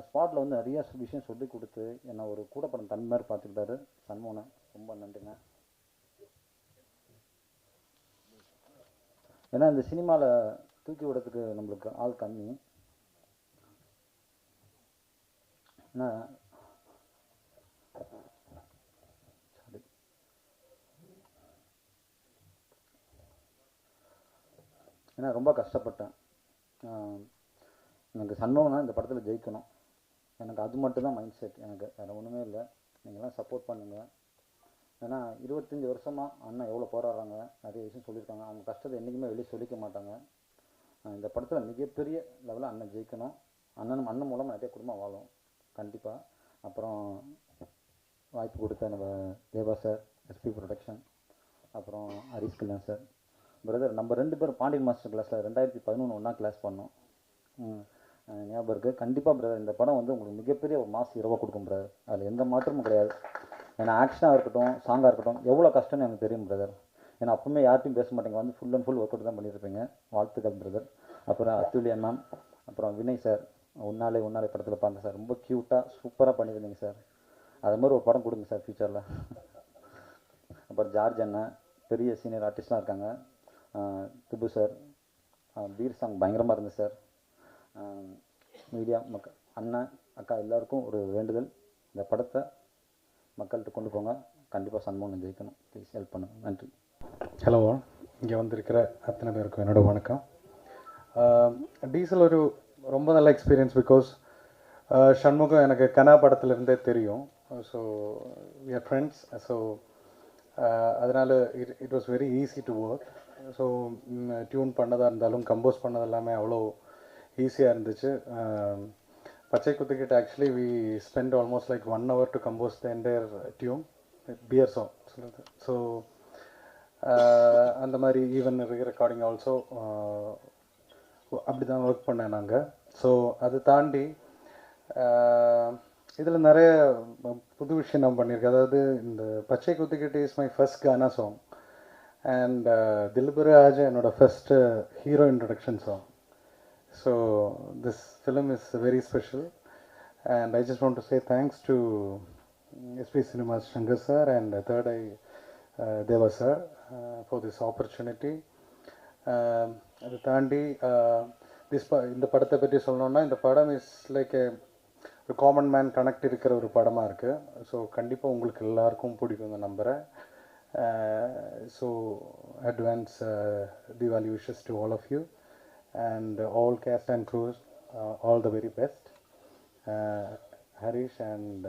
ஸ்பாட்டில் வந்து நிறைய விஷயம் சொல்லி கொடுத்து என்னை ஒரு கூட படம் தன் மாதிரி பார்த்துக்கிட்டாரு சண்முகனை. ரொம்ப நன்றிங்க. ஏன்னா இந்த சினிமாவில் தூக்கி விடுறதுக்கு நம்மளுக்கு ஆள் கம்மி. ஏன்னா ஏன்னா ரொம்ப கஷ்டப்பட்டேன். எனக்கு சண்முகனா இந்த படத்தில் ஜெயிக்கணும், எனக்கு அது மட்டும்தான் மைண்ட் செட். எனக்கு வேறு ஒன்றுமே இல்லை. நீங்கள்லாம் சப்போர்ட் பண்ணுங்கள். ஏன்னா 25 வருஷமாக அண்ணன் எவ்வளோ போராடுறாங்க, நிறைய விஷயம் சொல்லியிருக்காங்க. அவங்க கஷ்டத்தை என்றைக்குமே வெளியே சொல்லிக்க மாட்டாங்க. இந்த படத்தில் மிகப்பெரிய லெவலில் அண்ணன் ஜெயிக்கணும். அண்ணன் மூலமாக நிறைய குடும்பம் வாழும் கண்டிப்பாக. அப்புறம் வாய்ப்பு கொடுத்த நம்ம தேவா சார், எஸ்பி ப்ரொடக்ஷன், அப்புறம் ஹரிஷ் கல்யாண் சார், பிரதர். நம்ம 2 பேரும் பாண்டியன் மாஸ்டர் கிளாஸில் 2011 ஒன்றா கிளாஸ் பண்ணோம், ஞாபகம் இருக்குது. கண்டிப்பாக பிரதர், இந்த படம் வந்து உங்களுக்கு மிகப்பெரிய ஒரு மாஸ் இரவாக கொடுக்கும் பிரதர். அதில் எந்த மாற்றமும் கிடையாது. ஏன்னா ஆக்ஷனாக இருக்கட்டும், சாங்காக இருக்கட்டும், எவ்வளோ கஷ்டம்னு எனக்கு தெரியும் பிரதர். ஏன்னா அப்பவுமே யார்ட்டையும் பேச மாட்டேங்க, வந்து full and full work out தான் பண்ணியிருப்பீங்க. வாழ்த்துக்கள் பிரதர். அப்புறம் அத்துலியா மேம், அப்புறம் வினய் சார், உன்னாலே படத்தில் பார்த்தேன் சார், ரொம்ப க்யூட்டாக சூப்பராக பண்ணியிருந்தீங்க சார். அது மாதிரி ஒரு படம் கொடுங்க சார் ஃப்யூச்சரில். அப்புறம் ஜார்ஜ் அண்ணன், பெரிய சீனியர் ஆர்டிஸ்ட்லாம் இருக்காங்க. திபு சார், பீர் சாங் பயங்கரமாக இருந்துச்சு சார். மீடியா மக்கள், அண்ணன், அக்கா எல்லாருக்கும் ஒரு வேண்டுதல், இந்த படத்தை மக்கள்கிட்ட கொண்டு போங்க. கண்டிப்பாக சண்முகம் ஜெயிக்கணும். ப்ளீஸ் ஹெல்ப் பண்ணுங்கள். நன்றி. ஹலோ, இங்கே வந்திருக்கிற அத்தனை பேருக்கும் என்னோட வணக்கம். டீசல் ஒரு ரொம்ப நல்ல எக்ஸ்பீரியன்ஸ். பிகாஸ் சண்முகம் எனக்கு கனா படத்துலேருந்தே தெரியும். So we are friends. So அதனால் it was very easy to work. So tune பண்ணதாக இருந்தாலும் கம்போஸ் பண்ணது எல்லாமே அவ்வளோ ஈஸியாக இருந்துச்சு. பச்சை குத்துக்கிட்ட actually we spend almost like 1 hour to compose the entire tune, பியர் சாங் சொல்லுது. ஸோ அந்த மாதிரி ஈவன் ரெக்கார்டிங் ஆல்சோ அப்படி தான் ஒர்க் பண்ணேன் நாங்கள். ஸோ அது தாண்டி இதில் நிறைய புது விஷயம் நான் பண்ணியிருக்கேன். அதாவது இந்த பச்சை குத்துக்கிட்டு is my first gaana song and Dilbaraj என்னோட first hero introduction song. So this film is very special and I just want to say thanks to SP Cinemas Shankar sir and Third Eye Deva sir for this opportunity. அது தாண்டி இந்த படத்தை பற்றி சொல்லணும்னா, இந்த படம் is like ஒரு common man connect இருக்கிற ஒரு படமாக இருக்குது. ஸோ கண்டிப்பாக உங்களுக்கு எல்லாருக்கும் பிடிக்கும் இந்த நம்புகிறேன். So advance Diwali wishes to all of you and all cast and crews, all the very best. Harish and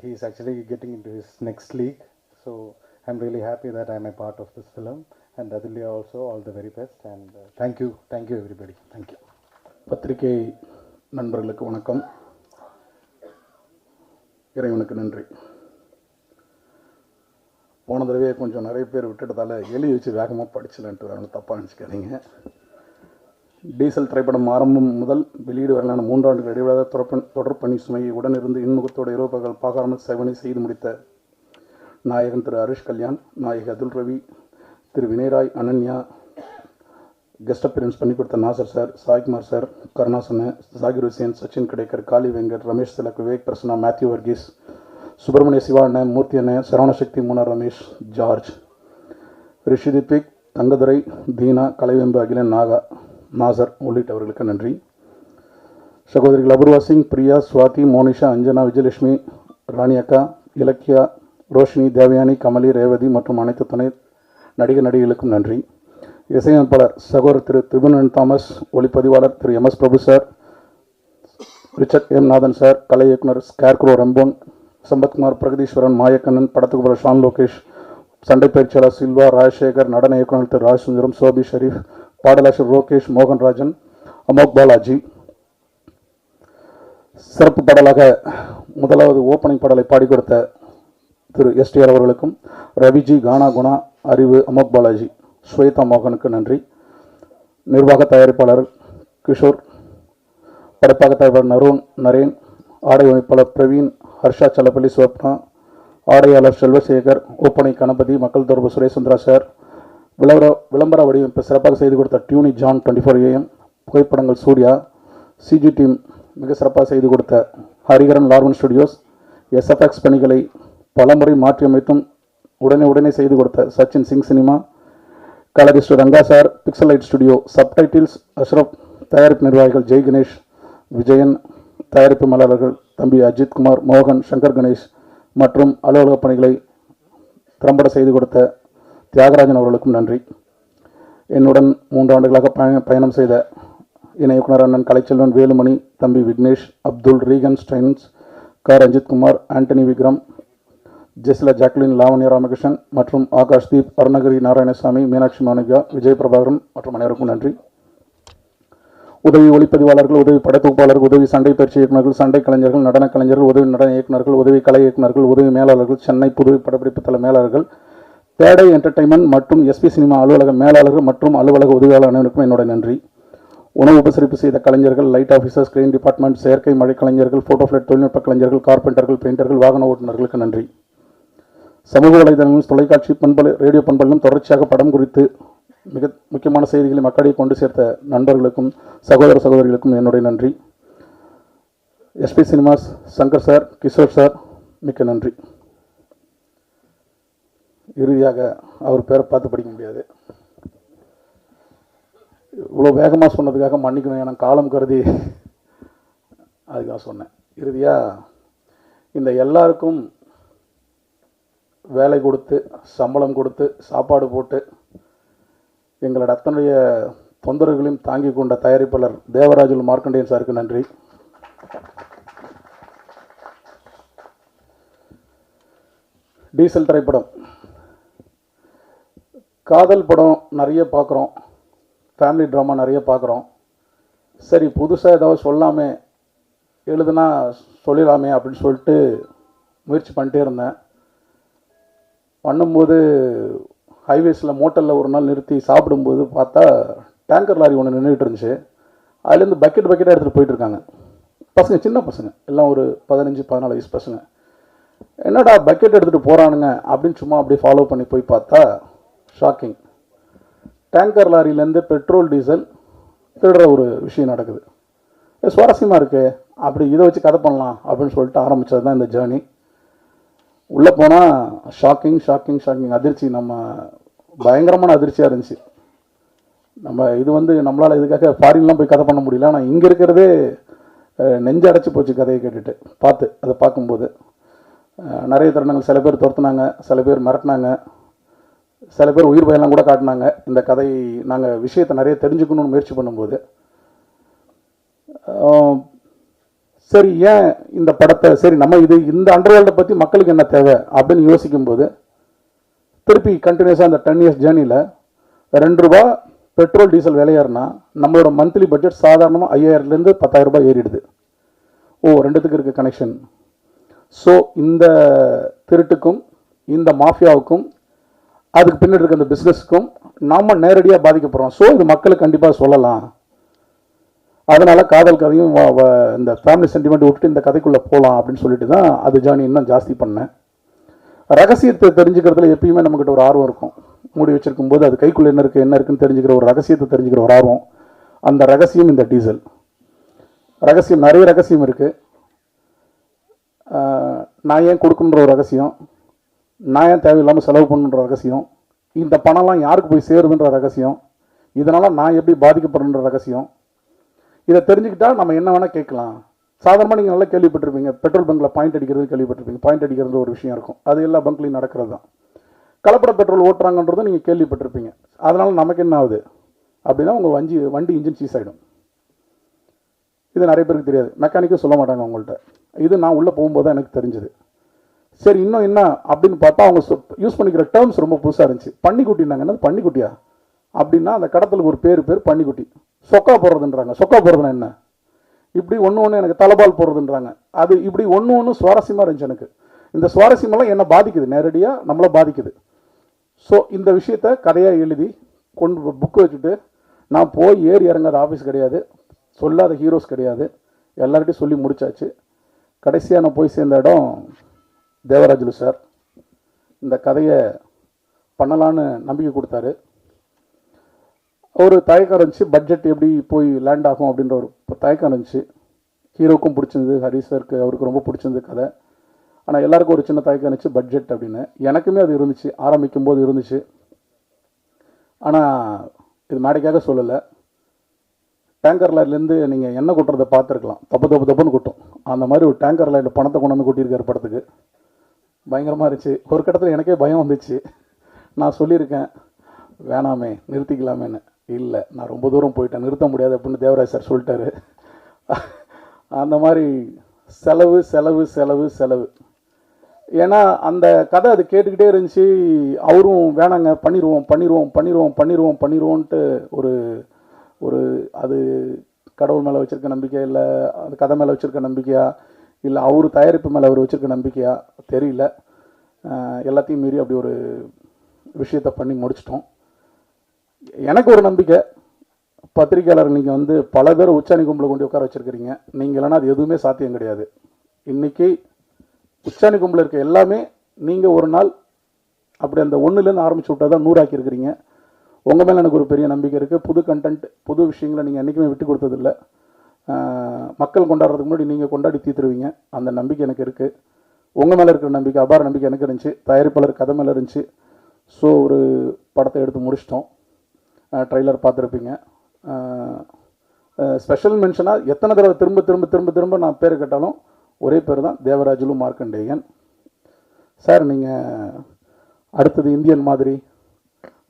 he is actually getting into his next league, so I'm really happy that I'm a part of this film, and Adilya also, all the very best, and thank you everybody, thank you. பத்திரிகை நண்பர்களுக்கு வணக்கம். இறைவனுக்கு நன்றி. போன தடவை கொஞ்சம் நிறைய பேர் விட்டுட்டதால எழுதி வச்சு வேகமாக படிச்சலன்ட்டு வேறு தப்பாக நினச்சிக்காதீங்க. டீசல் திரைப்படம் ஆரம்பம் முதல் வெளியீடு வரலான 3 ஆண்டுகள் இடைவிடாத தொடர்பணி சுமையை உடனிருந்து இன்முகத்தோடு இரவு பகல் பார்க்காமல் செவனை செய்து முடித்த நாயகன் திரு ஹரிஷ் கல்யாண், நாயகி அதுல் ரவி, திரு வினய்ராய், அனன்யா, கெஸ்ட் அப்பியரன்ஸ் பண்ணி கொடுத்த நாசர் சார், சாய்குமார் சார், கருணாசன், ஜாகிர் ஹுசேன், சச்சின் கடைக்கர், காளி வெங்கட், ரமேஷ் திலக், விவேக் பிரசன்னா, மேத்யூ வர்கீஸ், சுப்பிரமணிய சிவா அண்ணன், மூர்த்தி அண்ணன், சரவணசக்தி, மூனார் ரமேஷ், ஜார்ஜ், ரிஷி தித்விக், தங்கதுரை, தீனா, கலைவெம்பு, அகிலன், நாகா, நாசர் உள்ளிட்டவர்களுக்கு நன்றி. சகோதரிகள் அபூர்வா சிங், பிரியா, சுவாதி, மோனிஷா, அஞ்சனா, விஜயலட்சுமி, ராணி அக்கா, இலக்கியா, ரோஷினி, தேவயானி, கமலி, ரேவதி மற்றும் அனைத்து துணை நடிகர்களுக்கும் நன்றி. இசையமைப்பாளர் சகோதரர் திரு திபுனன் தாமஸ், ஒளிப்பதிவாளர் திரு எம்.எஸ். பிரபு சார், ரிச்சர்ட் எம். நாதன் சார், கலை இயக்குனர் ஸ்கேர்க்ரோ ரெம்போன், சம்பத்குமார், பிரகதீஸ்வரன், மாயக்கண்ணன், படத்துக்கு ஷான் லோகேஷ், சண்டை பயிற்சியாளர் சில்வா, ராஜசேகர், நடன இயக்குனர் திரு ராஜசுந்தரம், சோபி ஷரீஃப், பாடலாசிரியர் ரோகேஷ், மோகன்ராஜன், அமோக் பாலாஜி. சிறப்பு பாடலாக முதலாவது ஓப்பனிங் பாடலை பாடி கொடுத்த திரு எஸ்டிஆர் அவர்களுக்கும், ரவிஜி, கானா குணா, அறிவு, அமோக் பாலாஜி, ஸ்வேதா மோகனுக்கு நன்றி. நிர்வாக தயாரிப்பாளர் கிஷோர், படைப்பாக தயாரிப்பாளர் நருண், நரேன், ஆடை அமைப்பாளர் பிரவீன், ஹர்ஷா சலப்பள்ளி, ஸ்வப்னா, ஆடையாளர் செல்வசேகர், ஓப்பனை கணபதி, மக்கள் தொடர்பு சுரேசுந்திரா சார், விளம்பர வடிவமைப்பு சிறப்பாக செய்து கொடுத்த டியூனி ஜான் 24 AM, புகைப்படங்கள் சூர்யா, சிஜி டீம் மிக சிறப்பாக செய்து கொடுத்த ஹரிகரன் லார்வன் ஸ்டுடியோஸ், எஸ்எஃப்எக்ஸ் பணிகளை பலமுறை மாற்றியமைத்தும் உடனே செய்து கொடுத்த Sachin Singh cinema, colourist Ranga sir, Pixelight studio, subtitles Ashraf, தயாரிப்பு நிர்வாகிகள் ஜெய் கணேஷ், விஜயன், தயாரிப்பு மேலாளர்கள் தம்பி அஜித் குமார், மோகன், சங்கர் கணேஷ் மற்றும் அலுவலக பணிகளை திறம்பட செய்து கொடுத்த தியாகராஜன் அவர்களுக்கும் நன்றி. என்னுடன் 3 ஆண்டுகளாக பயணம் செய்த இணை இயக்குனர் அண்ணன் கலைச்செல்வன், வேலுமணி, தம்பி Vignesh, Abdul, Regan Staines, Ranjith Kumar, Antony Vikram, Jesila, Jacqueline, Lavanya Ramakrishnan மற்றும் ஆகாஷ் தீப், அருணகிரி நாராயணசாமி, மீனாட்சி மாணிகா, விஜய் பிரபாகரன் மற்றும் அனைவருக்கும் நன்றி. உதவி ஒளிப்பதிவாளர்கள், உதவி படத்தொகுப்பாளர்கள், உதவி சண்டை பயிற்சி இயக்குநர்கள், சண்டை கலைஞர்கள், நடன கலைஞர்கள், உதவி நடன இயக்குநர்கள், உதவி கலை இயக்குநர்கள், உதவி மேலாளர்கள், சென்னை புதுவை படப்பிடிப்பு தள மேலாளர்கள், தேடை என்டர்டைன்மெண்ட் மற்றும் எஸ்பி சினிமா அலுவலக மேலாளர்கள் மற்றும் அலுவலக உதவியாளர் அனைவருக்கும் என்னோட நன்றி. உணவு உபசரிப்பு செய்த கலைஞர்கள், லைட் ஆஃபீஸர்ஸ், ஸ்கிரீன் டிபார்ட்மெண்ட், செயற்கை மழை கலைஞர்கள், ஃபோட்டோஃப்ளெட் தொழில்நுட்ப கலைஞர்கள், கார்பெண்டர்கள், பெயிண்டர்கள், வாகன ஓட்டுநர்களுக்கு நன்றி. சமூக வலைதளங்களும் தொலைக்காட்சி பண்பலை, ரேடியோ பண்பலையும் தொடர்ச்சியாக படம் குறித்து மிக முக்கியமான செய்திகளை மக்களிடையே கொண்டு சேர்த்த நண்பர்களுக்கும் சகோதரிகளுக்கும் என்னுடைய நன்றி. SP cinemas Shankar sir, Kishore sir, மிக்க நன்றி. இறுதியாக அவர் பேரை பார்த்து படிக்க முடியாது, இவ்வளோ வேகமாக சொன்னதுக்காக மன்னிக்கணும், ஏன்னா காலம் கருதி அதுக்காக சொன்னேன். இறுதியாக இந்த எல்லாருக்கும் வேலை கொடுத்து, சம்பளம் கொடுத்து, சாப்பாடு போட்டு எங்களோட அத்தனைய தொந்தரவுகளையும் தாங்கி கொண்ட தயாரிப்பாளர் தேவராஜுல் மார்க்கண்டேயன் சாருக்கு நன்றி. டீசல் திரைப்படம், காதல் படம் நிறைய பார்க்குறோம், ஃபேமிலி ட்ராமா நிறைய பார்க்குறோம். சரி, புதுசாக ஏதாவது சொல்லாமே, எழுதுனா சொல்லிடலாமே அப்படின்னு சொல்லிட்டு முயற்சி பண்ணிட்டே இருந்தேன். பண்ணும்போது ஹைவேஸில் மோட்டலில் ஒரு நாள் நிறுத்தி சாப்பிடும்போது பார்த்தா டேங்கர் லாரி ஒன்று நின்றுட்டு இருந்துச்சு. அதுலேருந்து பக்கெட்டாக எடுத்துகிட்டு போயிட்டுருக்காங்க பசங்க, சின்ன பசங்க எல்லாம், ஒரு 15-14 வயசு பசங்க. என்னடா பக்கெட் எடுத்துகிட்டு போகிறானுங்க அப்படின்னு சும்மா அப்படியே ஃபாலோ பண்ணி போய் பார்த்தா ஷாக்கிங், டேங்கர் லாரியிலேருந்து பெட்ரோல் டீசல் திருடுற ஒரு விஷயம் நடக்குது. சுவாரஸ்யமாக இருக்குது, அப்படி இதை வச்சு கதை பண்ணலாம் அப்படின்னு சொல்லிட்டு ஆரம்பித்தது தான் இந்த ஜேர்னி. உள்ளே போனால் ஷாக்கிங் அதிர்ச்சி, நம்ம பயங்கரமான அதிர்ச்சியாக இருந்துச்சு. நம்ம இது நம்மளால் இதுக்காக ஃபாரின்லாம் போய் கதை பண்ண முடியல, ஆனால் இங்கே இருக்கிறதே நெஞ்சு அடைச்சி போச்சு கதையை கேட்டுட்டு அதை பார்க்கும்போது. நிறைய தருணங்கள், சில பேர் துரத்துனாங்க, சில பேர் மிரட்டினாங்க, சில பேர் உயிர் பயம்லாம் கூட காட்டினாங்க. இந்த கதை நாங்கள் விஷயத்தை நிறைய தெரிஞ்சுக்கணும்னு முயற்சி பண்ணும்போது, சரி ஏன் இந்த படத்தை, சரி நம்ம இந்த அண்டர்வேல்டை பற்றி மக்களுக்கு என்ன தேவை அப்படின்னு யோசிக்கும்போது, திருப்பி கண்டினியூஸாக அந்த 10 years ஜேர்னியில் ₹2 பெட்ரோல் டீசல் விலையாருனா நம்மளோட மந்த்லி பட்ஜெட் சாதாரணமாக 5000லேருந்து 10,000 ரூபாய் ஏறிடுது. ரெண்டுத்துக்கு இருக்குது கனெக்ஷன். ஸோ இந்த திருட்டுக்கும் இந்த மாஃபியாவுக்கும் அதுக்கு பின்னாடி இருக்க அந்த பிஸ்னஸுக்கும் நாம் நேரடியாக பாதிக்கப்படுறோம். ஸோ இது மக்களுக்கு கண்டிப்பாக சொல்லலாம். அதனால் காதல் கதையும் இந்த ஃபேமிலி சென்டிமெண்ட் விட்டுட்டு இந்த கதைக்குள்ளே போகலாம் அப்படின்னு சொல்லிட்டு தான் அது ஜேர்னி இன்னும் ஜாஸ்தி பண்ணேன். ரகசியத்தை தெரிஞ்சுக்கிறதுல எப்பயுமே நம்மக்கிட்ட ஒரு ஆர்வம் இருக்கும். மூடி வச்சிருக்கும் போது அது கைக்குள்ளே என்ன இருக்குன்னு தெரிஞ்சுக்கிற ஒரு ரகசியத்தை தெரிஞ்சுக்கிற ஒரு ஆர்வம். அந்த ரகசியம் இந்த டீசல் ரகசியம். நிறைய ரகசியம் இருக்குது. நான் ஏன் கொடுக்கணுன்ற ஒரு ரகசியம், நான் ஏன் தேவையில்லாமல் செலவு பண்ணுன்ற ரகசியம், இந்த பணம்லாம் யாருக்கு போய் சேருதுன்ற ரகசியம், இதனால் நான் எப்படி பாதிக்கப்படுற ரகசியம். இதை தெரிஞ்சுக்கிட்டா நம்ம என்ன வேணால் கேட்கலாம். சாதாரணமாக நீங்கள் நல்லா கேள்விப்பட்டிருப்பீங்க, பெட்ரோல் பங்கில் பாயிண்ட் அடிக்கிறது கேள்விப்பட்டிருப்பீங்க. பாயிண்ட் அடிக்கிறது ஒரு விஷயம் இருக்கும், அது எல்லா பங்க்லையும் நடக்கிறது தான். கலப்பட பெட்ரோல் ஓட்டுறாங்கன்றதும் நீங்கள் கேள்விப்பட்டிருப்பீங்க. அதனால் நமக்கு என்ன ஆகுது அப்படின்னா உங்கள் வண்டி இன்ஜின் சீஸ் ஆகிடும். இது நிறைய பேருக்கு தெரியாது, மெக்கானிக்கும் சொல்ல மாட்டாங்க உங்கள்கிட்ட. இது நான் உள்ளே போகும்போது தான் எனக்கு தெரிஞ்சது. சரி, இன்னும் என்ன அப்படின்னு பார்த்தா அவங்க யூஸ் பண்ணிக்கிற டேர்ம்ஸ் ரொம்ப புதுசாக இருந்துச்சு. பன்னிக்குட்டினாங்க. என்னது பன்னிக்குட்டியா அப்படின்னா அந்த கடத்தலுக்கு ஒரு பேர் பன்னிக்குட்டி. சொக்கா போடுறதுன்றாங்க. சொக்கா போடுறதுன்னா என்ன? இப்படி ஒன்று எனக்கு தலைபால் போடுறதுன்றாங்க. அது இப்படி ஒன்று சுவாரஸ்யமாக இருந்துச்சு எனக்கு. இந்த சுவாரஸ்யமெல்லாம் என்ன பாதிக்குது, நேரடியாக நம்மளை பாதிக்குது. ஸோ இந்த விஷயத்த கதையாக எழுதி கொண்டு புக்கு வச்சுட்டு நான் போய் ஏறி இறங்காத ஆஃபீஸ் கிடையாது, சொல்லாத ஹீரோஸ் கிடையாது, எல்லார்கிட்டையும் சொல்லி முடிச்சாச்சு. கடைசியாக நான் போய் சேர்ந்த இடம் தேவராஜுலு சார். இந்த கதையை பண்ணலான்னு நம்பிக்கை கொடுத்தாரு. ஒரு தயக்கம் இருந்துச்சு, பட்ஜெட் எப்படி போய் லேண்ட் ஆகும் அப்படின்ற ஒரு தயக்கம் இருந்துச்சு. ஹீரோக்கும் பிடிச்சிருந்தது, ஹரிஷ் சாருக்கு அவருக்கு ரொம்ப பிடிச்சிருந்தது கதை. ஆனால் எல்லாருக்கும் ஒரு சின்ன தயக்கம் இருந்துச்சு பட்ஜெட் அப்படின்னு. எனக்குமே அது இருந்துச்சு, ஆரம்பிக்கும் போது இருந்துச்சு. ஆனால் இது மேடைக்காக சொல்லலை. டேங்கர் லைன்லேருந்து நீங்கள் எண்ணெய் கொட்டுறதை பார்த்துருக்கலாம், தப்புன்னு கொட்டும். அந்த மாதிரி ஒரு டேங்கர் லைனில் பணத்தை கொண்டு வந்து கொட்டியிருக்காரு படத்துக்கு. பயங்கரமாக இருந்துச்சு. ஒரு கட்டத்தில் எனக்கே பயம் வந்துச்சு. நான் சொல்லியிருக்கேன் வேணாமே நிறுத்திக்கலாமேன்னு. இல்லை, நான் ரொம்ப தூரம் போயிட்டேன், நிறுத்த முடியாது அப்படின்னு தேவராஜ் சார் சொல்லிட்டாரு. அந்த மாதிரி செலவு செலவு செலவு செலவு. ஏன்னா அந்த கதை அது கேட்டுக்கிட்டே இருந்துச்சு. அவரும் வேணாங்க பண்ணிடுவோன்ட்டு ஒரு அது கடவுள் மேலே வச்சுருக்க நம்பிக்கை, இல்லை அந்த கதை மேலே வச்சுருக்க நம்பிக்கையா, இல்லை அவர் தயாரிப்பு மேலே அவர் வச்சுருக்க நம்பிக்கையா தெரியல. எல்லாத்தையும் மீறி அப்படி ஒரு விஷயத்தை பண்ணி முடிச்சிட்டோம். எனக்கு ஒரு நம்பிக்கை, பத்திரிக்கையாளர் நீங்கள் வந்து பல பேர் உச்சாணி கும்பலை கொண்டு உட்கார வச்சுருக்கிறீங்க. நீங்கள் இல்லைன்னா அது எதுவுமே சாத்தியம் கிடையாது. இன்றைக்கி உச்சாணி கும்பலில் இருக்க எல்லாமே நீங்கள் ஒரு நாள் அப்படி அந்த ஒன்றுலேருந்து ஆரம்பிச்சு விட்டா தான் 100 ஆக்கியிருக்கிறீங்க. உங்கள் மேலே எனக்கு ஒரு பெரிய நம்பிக்கை இருக்குது. புது கண்டென்ட், புது விஷயங்களை நீங்கள் என்றைக்குமே விட்டு கொடுத்ததில்லை. மக்கள் கொண்டாடுறதுக்கு முன்னாடி நீங்கள் கொண்டாடி தீர்த்துருவீங்க. அந்த நம்பிக்கை எனக்கு இருக்குது. உங்கள் மேலே இருக்கிற நம்பிக்கை, அபார நம்பிக்கை எனக்கு இருந்துச்சு. தயாரிப்பாளர் கதை மேலே இருந்துச்சு. ஸோ ஒரு படத்தை எடுத்து முடிச்சிட்டோம். ட்ரைலர் பார்த்துருப்பீங்க. ஸ்பெஷல் மென்ஷனாக எத்தனை தடவை திரும்ப திரும்ப திரும்ப திரும்ப நான் பேர் கேட்டாலும் ஒரே பேர் தான், தேவராஜுலு மார்க்கண்டேயன் சார். நீங்கள் அடுத்தது இந்தியன் மாதிரி,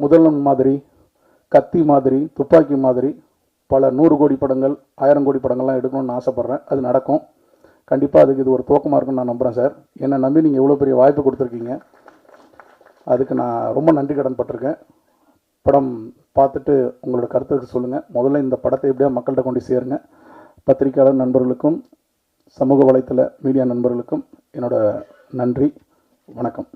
முதல்வன் மாதிரி, கத்தி மாதிரி, துப்பாக்கி மாதிரி பல 100 கோடி படங்கள், 1000 கோடி படங்கள்லாம் எடுக்கணும்னு ஆசைப்பட்றேன். அது நடக்கும் கண்டிப்பாக. அதுக்கு இது ஒரு துவக்கமாக இருக்குன்னு நான் நம்புகிறேன் சார். என்னை நம்பி நீங்கள் எவ்வளோ பெரிய வாய்ப்பு கொடுத்துருக்கீங்க, அதுக்கு நான் ரொம்ப நன்றி கடன் பட்டிருக்கேன். படம் பார்த்துட்டு உங்களோட கருத்துக்கு சொல்லுங்கள். முதல்ல இந்த படத்தை எப்படியா மக்கள்கிட்ட கொண்டு சேருங்க. பத்திரிகையாளர் நண்பர்களுக்கும் சமூக வலைத்தள மீடியா நண்பர்களுக்கும் என்னோட நன்றி, வணக்கம்.